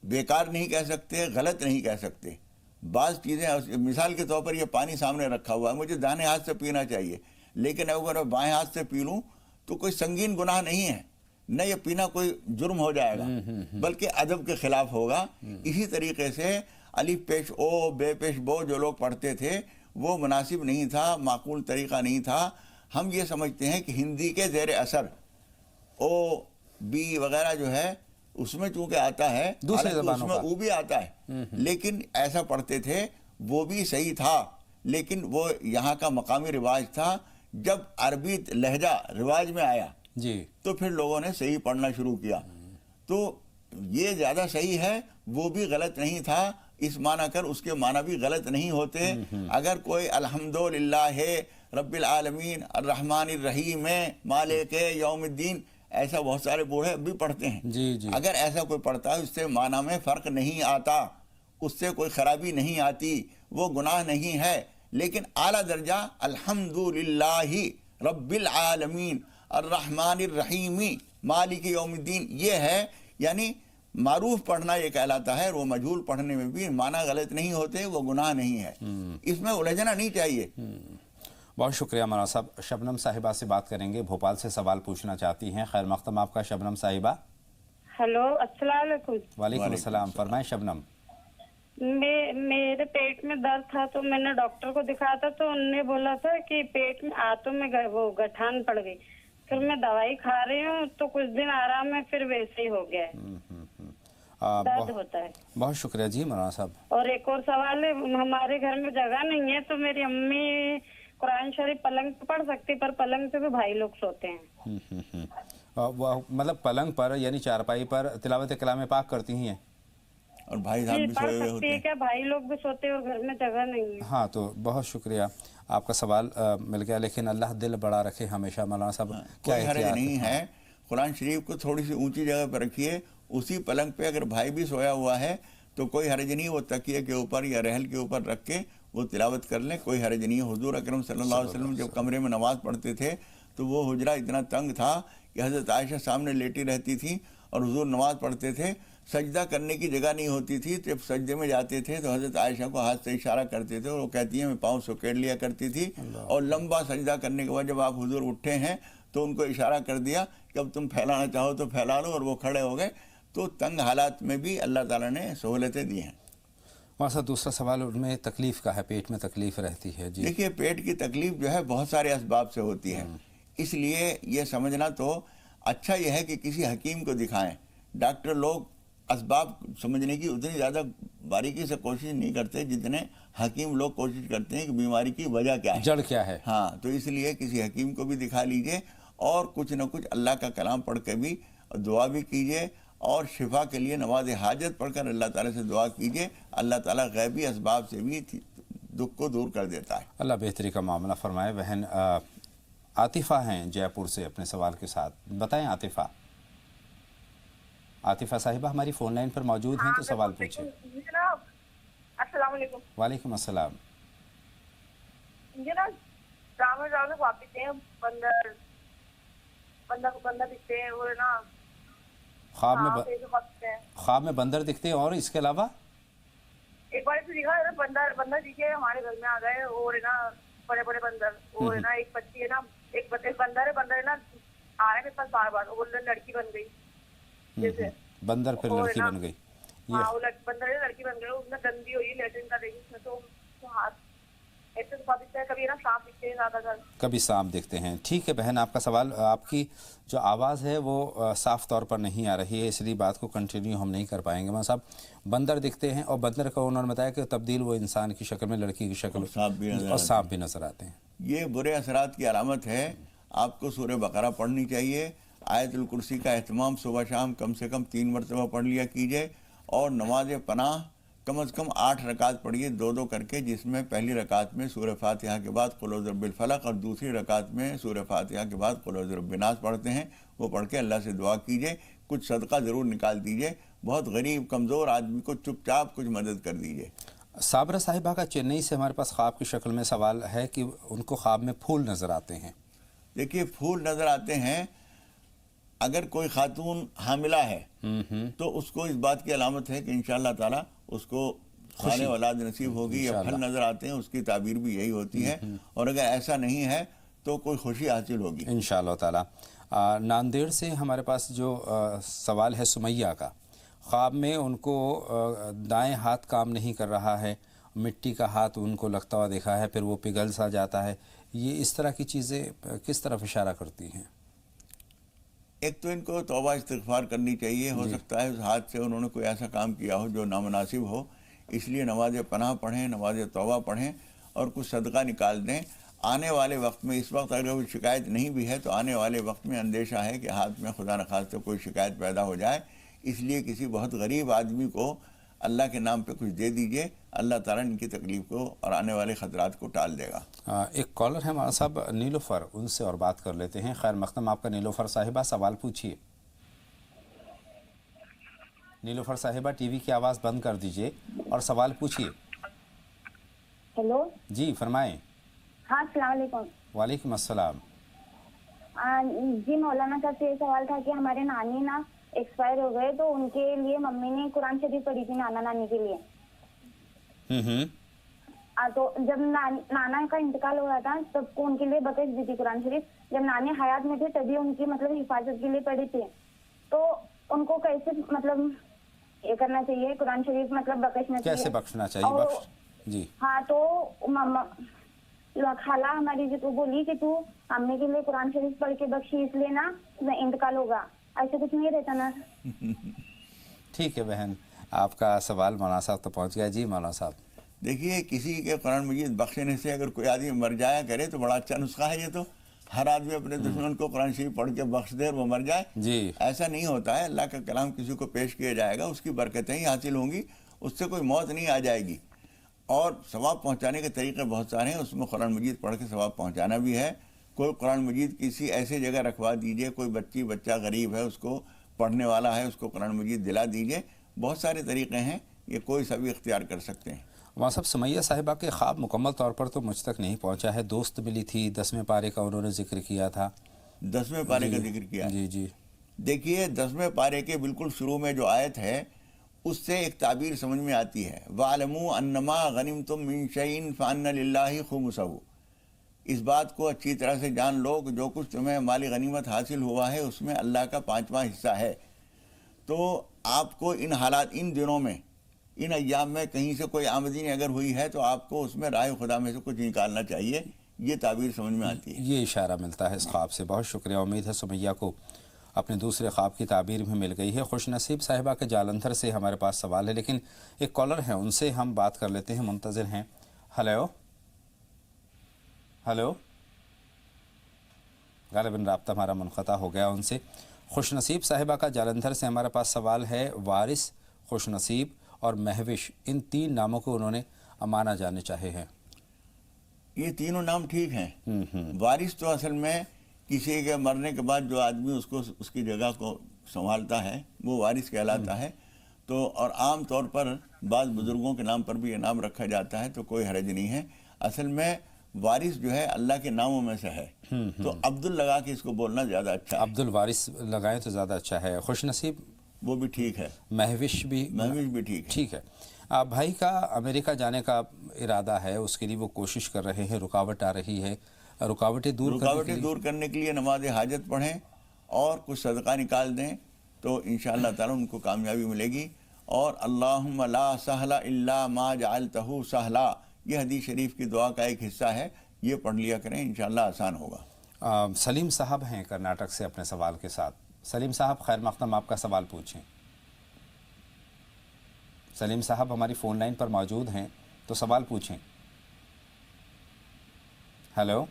بیکار نہیں کہہ سکتے، غلط نہیں کہہ سکتے. بعض چیزیں، مثال کے طور پر یہ پانی سامنے رکھا ہوا ہے، مجھے دائیں ہاتھ سے پینا چاہیے، لیکن اگر میں بائیں ہاتھ سے پی لوں تو کوئی سنگین گناہ نہیں ہے، نہ یہ پینا کوئی جرم ہو جائے گا، بلکہ ادب کے خلاف ہوگا. اسی طریقے سے الف پیش او بے پیش بو جو لوگ پڑھتے تھے وہ مناسب نہیں تھا، معقول طریقہ نہیں تھا. ہم یہ سمجھتے ہیں کہ ہندی کے زیر اثر او بی وغیرہ جو ہے اس میں چونکہ آتا ہے، دوسرے زبانوں اس میں او بھی آتا ہے، لیکن ایسا پڑھتے تھے وہ بھی صحیح تھا، لیکن وہ یہاں کا مقامی رواج تھا. جب عربی لہجہ رواج میں آیا تو پھر لوگوں نے صحیح پڑھنا شروع کیا. تو یہ زیادہ صحیح ہے، وہ بھی غلط نہیں تھا. اس معنی کر اس کے معنی بھی غلط نہیں ہوتے. اگر کوئی الحمدللہ رب العالمین الرحمن الرحیم مالک یوم الدین، ایسا بہت سارے بوڑھے بھی پڑھتے ہیں، اگر ایسا کوئی پڑھتا ہے اس سے معنی میں فرق نہیں آتا، اس سے کوئی خرابی نہیں آتی، وہ گناہ نہیں ہے. لیکن اعلیٰ درجہ الحمدللہ رب العالمین الرحمن الرحیم مالک یوم الدین یہ ہے، یعنی معروف پڑھنا یہ کہلاتا ہے، اور وہ مجہول پڑھنے میں بھی معنی غلط نہیں ہوتے، وہ گناہ نہیں ہے. اس میں الجھنا نہیں چاہیے. بہت شکریہ مولانا صاحب. شبنم صاحبہ سے بات کریں گے، بھوپال سے سوال پوچھنا چاہتی ہیں. خیر مقدم آپ کا شبنم صاحبہ. ہلو، السلام علیکم. وعلیکم السلام، فرمائیں شبنم. میرے پیٹ میں درد تھا تو میں نے ڈاکٹر کو دکھایا تھا، تو انہوں نے بولا تھا کہ پیٹ میں آنتوں میں وہ گٹھان پڑ گئی. پھر میں دوائی کھا رہی ہوں تو کچھ دن آرام ہے، پھر ویسے ہی ہو گیا ہے، درد ہوتا ہے. بہت شکریہ جی مولانا صاحب. اور ایک اور سوال ہے، ہمارے گھر میں جگہ نہیں ہے تو میری امی قرآن شریف پلنگ پہ پڑھ سکتی، پر پلنگ پہ بھی بھائی لوگ سوتے ہیں. مطلب پلنگ پر یعنی چارپائی پر تلاوت کلام پاک کرتی ہیں، اور بھائی صاحب بھی سوئے ہوئے ہوتے ہیں. ٹھیک ہے، بھائی لوگ بھی سوتے ہیں اور گھر میں جگہ نہیں ہے. ہاں، تو بہت شکریہ، آپ کا سوال مل گیا، لیکن اللہ دل بڑا رکھے ہمیشہ مولانا صاحب. کوئی حرج نہیں ہے، قرآن شریف کو تھوڑی سی اونچی جگہ پہ رکھیے. اسی پلنگ پہ اگر بھائی بھی سویا ہوا ہے تو کوئی حرج نہیں، وہ تکیے کے اوپر یا رحل کے اوپر رکھ کے وہ تلاوت کر لیں، کوئی حرج نہیں. حضور اکرم صلی اللہ علیہ وسلم جب کمرے میں نماز پڑھتے تھے تو وہ حجرہ اتنا تنگ تھا کہ حضرت عائشہ سامنے لیٹی رہتی تھی اور حضور نماز پڑھتے تھے. سجدہ کرنے کی جگہ نہیں ہوتی تھی، جب سجدے میں جاتے تھے تو حضرت عائشہ کو ہاتھ سے اشارہ کرتے تھے، اور وہ کہتی ہیں میں پاؤں سکیڑ لیا کرتی تھی. اور لمبا سجدہ کرنے کے بعد جب آپ حضور اٹھے ہیں تو ان کو اشارہ کر دیا کہ اب تم پھیلانا چاہو تو پھیلا لو، اور وہ کھڑے ہو گئے. تو تنگ حالات میں بھی اللہ تعالیٰ نے سہولتیں دی ہیں. وہاں دوسرا سوال ان میں تکلیف کا ہے، پیٹ میں تکلیف رہتی ہے. جی دیکھیے، پیٹ کی تکلیف جو ہے بہت سارے اسباب سے ہوتی ہے، اس لیے یہ سمجھنا تو اچھا یہ ہے کہ کسی حکیم کو دکھائیں. ڈاکٹر لوگ اسباب سمجھنے کی اتنی زیادہ باریکی سے کوشش نہیں کرتے جتنے حکیم لوگ کوشش کرتے ہیں کہ بیماری کی وجہ کیا ہے، جڑ کیا ہے. ہاں، تو اس لیے کسی حکیم کو بھی دکھا لیجئے، اور کچھ نہ کچھ اللہ کا کلام پڑھ کے بھی دعا بھی کیجئے، اور شفا کے لیے نماز حاجت پڑھ کر اللہ تعالیٰ سے دعا کیجئے. اللہ تعالیٰ غیبی اسباب سے بھی دکھ کو دور کر دیتا ہے. اللہ بہتری کا معاملہ فرمائے. بہن عاطفہ ہیں جے پور سے اپنے سوال کے ساتھ. بتائیں عاطفہ. عاطفہ صاحبہ ہماری فون لائن پر موجود ہیں تو سوال پوچھیں. جناب السلام علیکم. وعلیکم السلام. جناب رامن واپس ہیں بندر बंदर दिखते हैं और ना ख्वाब में सांप ऐसे बहुत दिखते हैं। ख्वाब में बंदर दिखते हैं, और इसके अलावा एक बार तो दिखा है ना, बंदर दिखे हमारे घर में आ गए और है ना बड़े बड़े बंदर, और है ना एक बच्ची है ना, एक बंदर है ना आ रहे मेरे पास बार बार, वो लड़की बन गई जैसे। बंदर फिर और लड़की ना- बन गई। हाँ वो बंदर है लड़की बन गई, उसमें गंदी हुई लेटरिन कर रही उसमें, तो हाथ ऐसे तो दिखता है। कभी ना सांप दिखते हैं ज्यादातर। कभी सांप दिखते हैं। ठीक है बहन, आपका सवाल, आपकी जो आवाज़ है वो साफ तौर पर नहीं आ रही है, इसलिए बात को कंटिन्यू हम नहीं कर पाएंगे। मैं साहब, बंदर दिखते हैं, और बंदर को उन्होंने बताया कि तब्दील वो इंसान की शक्ल में, लड़की की शक्ल में, और सांप भी नजर आते हैं। ये बुरे असरात की अलामत है। आपको सूरह बकरा पढ़नी चाहिए। आयतुल कुर्सी का एहतमाम सुबह शाम कम से कम 3 मरतबा पढ़ लिया कीजिए, और नमाज पनाह कम से कम 8 रकात पढ़िए, 2-2 करके, जिसमें पहली रकात में सूरह फातिहा के बाद कुल औज़ु बिल फलक, और दूसरी रकात में सूरह फातिहा के बाद कुल औज़ु बिन नास पढ़ते हैं। वो पढ़ के अल्लाह से दुआ कीजिए। कुछ सदका ज़रूर निकाल दीजिए। बहुत गरीब कमज़ोर आदमी को चुपचाप कुछ मदद कर दीजिए। साबरा साहिबा का चेन्नई से हमारे पास ख्वाब की शक्ल में सवाल है कि उनको ख्वाब में फूल नज़र आते हैं। देखिए, फूल नज़र आते हैं, अगर कोई खातून हामिला है तो उसको इस बात की अलामत है कि इंशाअल्लाह ताला उसको खाने औलाद नसीब होगी, या फल नज़र आते हैं, उसकी ताबीर भी यही होती है। और अगर ऐसा नहीं है तो कोई खुशी हासिल होगी इंशाअल्लाह ताला। नांदेड़ से हमारे पास जो सवाल है सुमैया का, ख्वाब में उनको दाएं हाथ काम नहीं कर रहा है, मिट्टी का हाथ उनको लगता हुआ देखा है, फिर वो पिघल सा जाता है। ये इस तरह की चीज़ें किस तरफ इशारा करती हैं? एक तो इनको तौबा इस्तिग़फ़ार करनी चाहिए। हो सकता है उस हाथ से उन्होंने कोई ऐसा काम किया हो जो नामुनासिब हो, इसलिए नमाज पनाह पढ़ें, नमाज तौबा पढ़ें, और कुछ सदका निकाल दें। आने वाले वक्त में, इस वक्त अगर कोई शिकायत नहीं भी है तो आने वाले वक्त में अंदेशा है कि हाथ में खुदा न खास्ते कोई शिकायत पैदा हो जाए, इसलिए किसी बहुत गरीब आदमी को अल्लाह के नाम पे कुछ दे दीजिए। अल्लाह ताला इनकी तकलीफ़ को और आने वाले ख़तरात को टाल देगा। एक कॉलर है हमारा साहब नीलोफर, उनसे और बात कर लेते हैं। खैर मक़दम आपका नीलोफर साहिबा, सवाल पूछिए। नीलोफर साहिबा, टीवी की आवाज़ बंद कर दीजिए और सवाल पूछिए। हेलो जी फरमाएं। हाँ, अस्सलाम वालेकुम। वालेकुम अस्सलाम। जी मौलाना साहब से ये सवाल था कि हमारे नानी ना एक्सपायर हो गए, तो उनके लिए मम्मी ने कुरान शरीफ पढ़ी थी नाना नानी के लिए। तो जब नाना का इंतकाल हो रहा था तब को उनके लिए बकश दी थी कुरान शरीफ। जब नानी हयात में थे तभी उनकी मतलब हिफाजत के लिए पढ़ी थी। तो उनको कैसे मतलब ये करना चाहिए, कुरान शरीफ मतलब बकशना चाहिए, कैसे बख्शना चाहिए? जी हाँ, तो मम्मा खाला हमारी जो तो बोली कि तू अम्मी के लिए कुरान शरीफ पढ़ के बख्शी, इसलिए ना इंतकाल होगा। ऐसे कुछ नहीं रहता ना। ठीक है बहन, आपका सवाल मौलाना साहब तो पहुंच गया। जी मौलाना साहब, देखिए, किसी के कुरान मजीद बख्शने से अगर कोई आदमी मर जाया करे तो बड़ा अच्छा नुस्खा है ये तो। हर आदमी अपने दुश्मन को कुरान शरीफ पढ़ के बख्श दे और वो मर जाए। जी ऐसा नहीं होता है। अल्लाह का कलाम किसी को पेश किया जाएगा, उसकी बरकतें ही हासिल होंगी, उससे कोई मौत नहीं आ जाएगी। और सवाब पहुँचाने के तरीके बहुत सारे हैं, उसमें कुरान मजीद पढ़ के सवाब पहुँचाना भी है। कोई कुरान मजीद किसी ऐसे जगह रखवा दीजिए, कोई बच्चा गरीब है, उसको पढ़ने वाला है, उसको कुरान मजीद दिला दीजिए। बहुत सारे तरीक़े हैं, ये कोई सभी इख्तियार कर सकते हैं। वहाँ सब सुमैया साहिबा के ख्वाब मुकम्मल तौर पर तो मुझ तक नहीं पहुँचा है। दोस्त मिली थी, 10वें पारे का उन्होंने जिक्र किया था। 10वें पारे का जिक्र किया? जी जी। देखिए, 10वें पारे के बिल्कुल शुरू में जो आयत है उससे एक ताबीर समझ में आती है, वालमू अन्नमा गनिमतुम मिन शैइन फअन्न लिल्लाहि खुमुसहु। इस बात को अच्छी तरह से जान लो कि जो कुछ तुम्हें माली गनीमत हासिल हुआ है उसमें अल्लाह का 5वां हिस्सा है। तो आपको इन हालात, इन दिनों में, इन अय्याम में कहीं से कोई आमदनी अगर हुई है तो आपको उसमें राह खुदा में से कुछ निकालना चाहिए। ये ताबीर समझ में आती है, ये इशारा मिलता है इस ख्वाब से। बहुत शुक्रिया। उम्मीद है सुमैया को अपने दूसरे ख्वाब की ताबीर भी मिल गई है। खुशनसीब साहिबा के जालंधर से हमारे पास सवाल है, लेकिन एक कॉलर है, उनसे हम बात कर लेते हैं, मुंतज़िर हैं। हेलो हेलो, गालिबन राब्ता हमारा मुनक़ता हो गया उनसे। खुशनसीब साहिबा का जालंधर से हमारे पास सवाल है। वारिस, खुशनसीब और महविश, इन 3 नामों को उन्होंने अमाना जाने चाहे हैं। ये तीनों नाम ठीक हैं। वारिस तो असल में किसी के मरने के बाद जो आदमी उसको उसकी जगह को संभालता है वो वारिस कहलाता है। तो और आम तौर पर बाद बुज़ुर्गों के नाम पर भी ये नाम रखा जाता है, तो कोई हरज नहीं है। असल में وارث جو ہے اللہ کے ناموں میں سے ہے، تو عبد لگا کے اس کو بولنا زیادہ اچھا ہے۔ عبد الوارث لگائیں تو زیادہ اچھا ہے۔ خوش نصیب وہ بھی ٹھیک ہے، مہوش بھی ٹھیک ہے۔ ٹھیک ہے۔ بھائی کا امریکہ جانے کا ارادہ ہے، اس کے لیے وہ کوشش کر رہے ہیں، رکاوٹ آ رہی ہے، رکاوٹیں دور کرنے کے لیے نماز حاجت پڑھیں اور کچھ صدقہ نکال دیں تو انشاءاللہ تعالیٰ ان کو کامیابی ملے گی۔ اور اللہم لا سہل الا ما جعلتہ سہلا، یہ حدیث شریف کی دعا کا ایک حصہ ہے، یہ پڑھ لیا کریں، انشاءاللہ آسان ہوگا۔ سلیم صاحب ہیں کرناٹک سے اپنے سوال کے ساتھ۔ سلیم صاحب خیر مقدم، آپ کا سوال پوچھیں۔ سلیم صاحب ہماری فون لائن پر موجود ہیں تو سوال پوچھیں۔ ہیلو،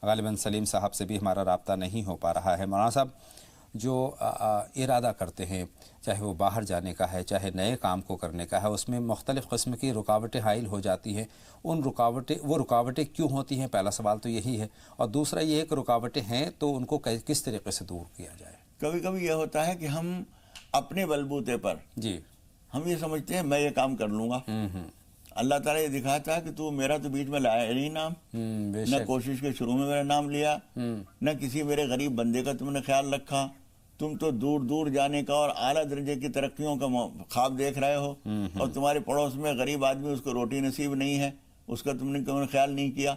غالباً سلیم صاحب سے بھی ہمارا رابطہ نہیں ہو پا رہا ہے۔ مولانا صاحب، جو ارادہ کرتے ہیں، چاہے وہ باہر جانے کا ہے، چاہے نئے کام کو کرنے کا ہے، اس میں مختلف قسم کی رکاوٹیں حائل ہو جاتی ہیں، وہ رکاوٹیں کیوں ہوتی ہیں؟ پہلا سوال تو یہی ہے، اور دوسرا یہ ہے کہ رکاوٹیں ہیں تو ان کو کس طریقے سے دور کیا جائے؟ کبھی کبھی یہ ہوتا ہے کہ ہم اپنے بلبوتے پر ہم یہ سمجھتے ہیں میں یہ کام کر لوں گا، اللہ تعالیٰ یہ دکھاتا ہے کہ تو میرا تو بیچ میں لایا نہیں نام، نہ کوشش کے شروع میں میرا نام لیا، نہ کسی میرے غریب بندے کا تم نے خیال رکھا، تم تو دور دور جانے کا اور اعلیٰ درجے کی ترقیوں کا خواب دیکھ رہے ہو، اور تمہارے پڑوس میں غریب آدمی اس کو روٹی نصیب نہیں ہے، اس کا تم نے خیال نہیں کیا۔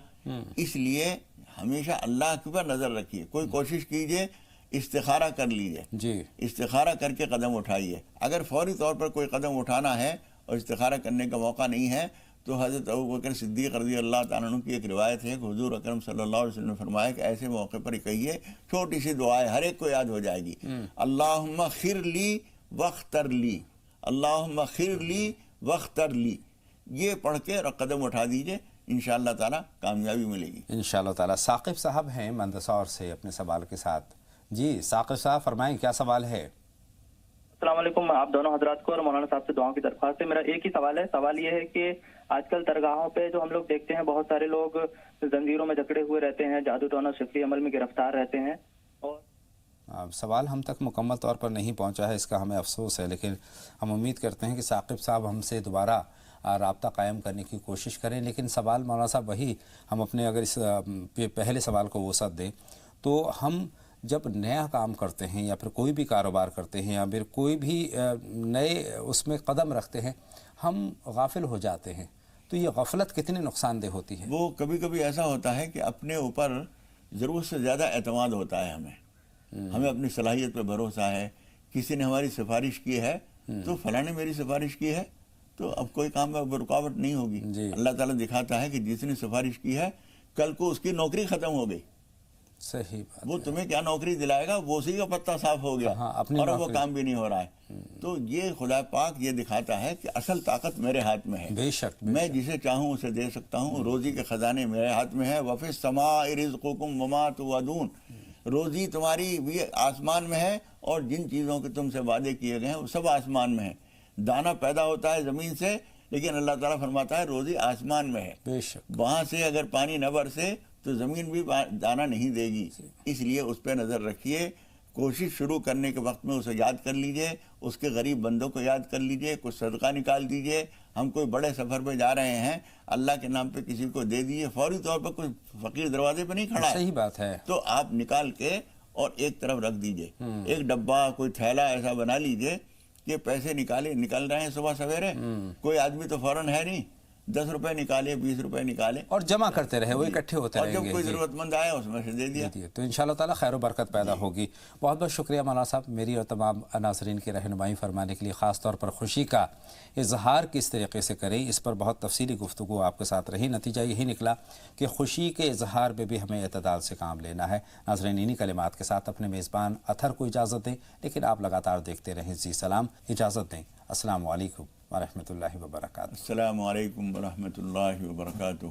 اس لیے ہمیشہ اللہ کے اوپر نظر رکھیے، کوئی کوشش کیجئے، استخارہ کر لیجئے، استخارہ کر کے قدم اٹھائیے۔ اگر فوری طور پر کوئی قدم اٹھانا ہے اور استخارہ کرنے کا موقع نہیں ہے تو حضرت ابوبکر صدیق رضی اللہ تعالیٰ عنہ کی ایک روایت ہے کہ حضور اکرم صلی اللہ علیہ وسلم نے فرمایا کہ ایسے موقع پر کہیے، چھوٹی سی دعا ہے، ہر ایک کو یاد ہو جائے گی، اللہم خیر لی واختر لی، اللہم خیر لی واختر لی، یہ پڑھ کے قدم اٹھا دیجئے، انشاءاللہ تعالیٰ کامیابی ملے گی انشاءاللہ تعالیٰ۔ ثاقب صاحب ہیں مندسور سے اپنے سوال کے ساتھ۔ جی ثاقب صاحب فرمائیں، کیا سوال ہے؟ السلام علیکم آپ دونوں حضرات کو، اور مولانا صاحب سے دعاؤں کی درخواست ہے۔ میرا ایک ہی سوال ہے، سوال یہ ہے کہ آج کل درگاہوں پہ جو ہم لوگ دیکھتے ہیں بہت سارے لوگ زنجیروں میں جکڑے ہوئے رہتے ہیں، جادو ٹونا شفری عمل میں گرفتار رہتے ہیں، اور سوال ہم تک مکمل طور پر نہیں پہنچا ہے، اس کا ہمیں افسوس ہے، لیکن ہم امید کرتے ہیں کہ ثاقب صاحب ہم سے دوبارہ رابطہ قائم کرنے کی کوشش کریں۔ لیکن سوال مولانا صاحب وہی، ہم اپنے اگر اس پہلے سوال کو وسعت دیں تو ہم جب نیا کام کرتے ہیں یا پھر کوئی بھی کاروبار کرتے ہیں یا پھر کوئی بھی نئے اس میں قدم رکھتے ہیں، ہم غافل ہو جاتے ہیں، تو یہ غفلت کتنے نقصان دہ ہوتی ہے؟ وہ کبھی کبھی ایسا ہوتا ہے کہ اپنے اوپر ضرورت سے زیادہ اعتماد ہوتا ہے، ہمیں اپنی صلاحیت پہ بھروسہ ہے، کسی نے ہماری سفارش کی ہے تو فلاں نے میری سفارش کی ہے تو اب کوئی کام میں رکاوٹ نہیں ہوگی۔ اللہ تعالیٰ دکھاتا ہے کہ جس نے سفارش کی ہے کل کو اس کی نوکری ختم ہو گئی، صحیح بات، وہ تمہیں کیا نوکری دلائے گا، وہ اسی کا پتہ صاف ہو گیا اور وہ کام بھی نہیں ہو رہا ہے۔ تو یہ خدا پاک یہ دکھاتا ہے کہ اصل طاقت میرے ہاتھ میں ہے، بے شک میں جسے چاہوں اسے دے سکتا ہوں، روزی کے خزانے میرے ہاتھ میں ہے، وَفِي السَّمَاءِ رِزْقُكُمْ وَمَا تُوعَدُونَ، روزی تمہاری بھی آسمان میں ہے اور جن چیزوں کے تم سے وعدے کیے گئے ہیں وہ سب آسمان میں ہیں۔ دانہ پیدا ہوتا ہے زمین سے، لیکن اللہ تعالیٰ فرماتا ہے روزی آسمان میں ہے، بے شک وہاں سے اگر پانی نہ برسے تو زمین بھی دانہ نہیں دے گی، اس لیے اس پہ نظر رکھیے، کوشش شروع کرنے کے وقت میں اسے یاد کر لیجئے، اس کے غریب بندوں کو یاد کر لیجئے، کچھ صدقہ نکال دیجئے، ہم کوئی بڑے سفر پہ جا رہے ہیں، اللہ کے نام پہ کسی کو دے دیجئے، فوری طور پر کوئی فقیر دروازے پہ نہیں کھڑا ہے، صحیح بات ہے، تو آپ نکال کے اور ایک طرف رکھ دیجئے، ایک ڈبہ کوئی تھیلا ایسا بنا لیجئے کہ پیسے نکل رہے ہیں صبح سویرے، کوئی آدمی تو فوراً ہے نہیں، 10 روپے نکالے، 20 روپے نکالے اور جمع کرتے رہے، وہ اکٹھے ہوتے رہیں گے، اور جب کوئی ضرورت مند آیا اس میں سے دے دیا، تو انشاءاللہ تعالیٰ خیر و برکت پیدا ہوگی۔ بہت بہت شکریہ مولانا صاحب، میری اور تمام ناظرین کی رہنمائی فرمانے کے لیے، خاص طور پر خوشی کا اظہار کس طریقے سے کریں، اس پر بہت تفصیلی گفتگو آپ کے ساتھ رہی، نتیجہ یہی نکلا کہ خوشی کے اظہار میں بھی ہمیں اعتدال سے کام لینا ہے۔ ناظرین انہی کلمات کے ساتھ اپنے میزبان اطہر کو اجازت دیں، لیکن آپ لگاتار دیکھتے رہیں زی سلام، اجازت دیں، السلام علیکم ورحمۃ اللہ وبرکاتہ۔ السلام علیکم ورحمۃ اللہ وبرکاتہ۔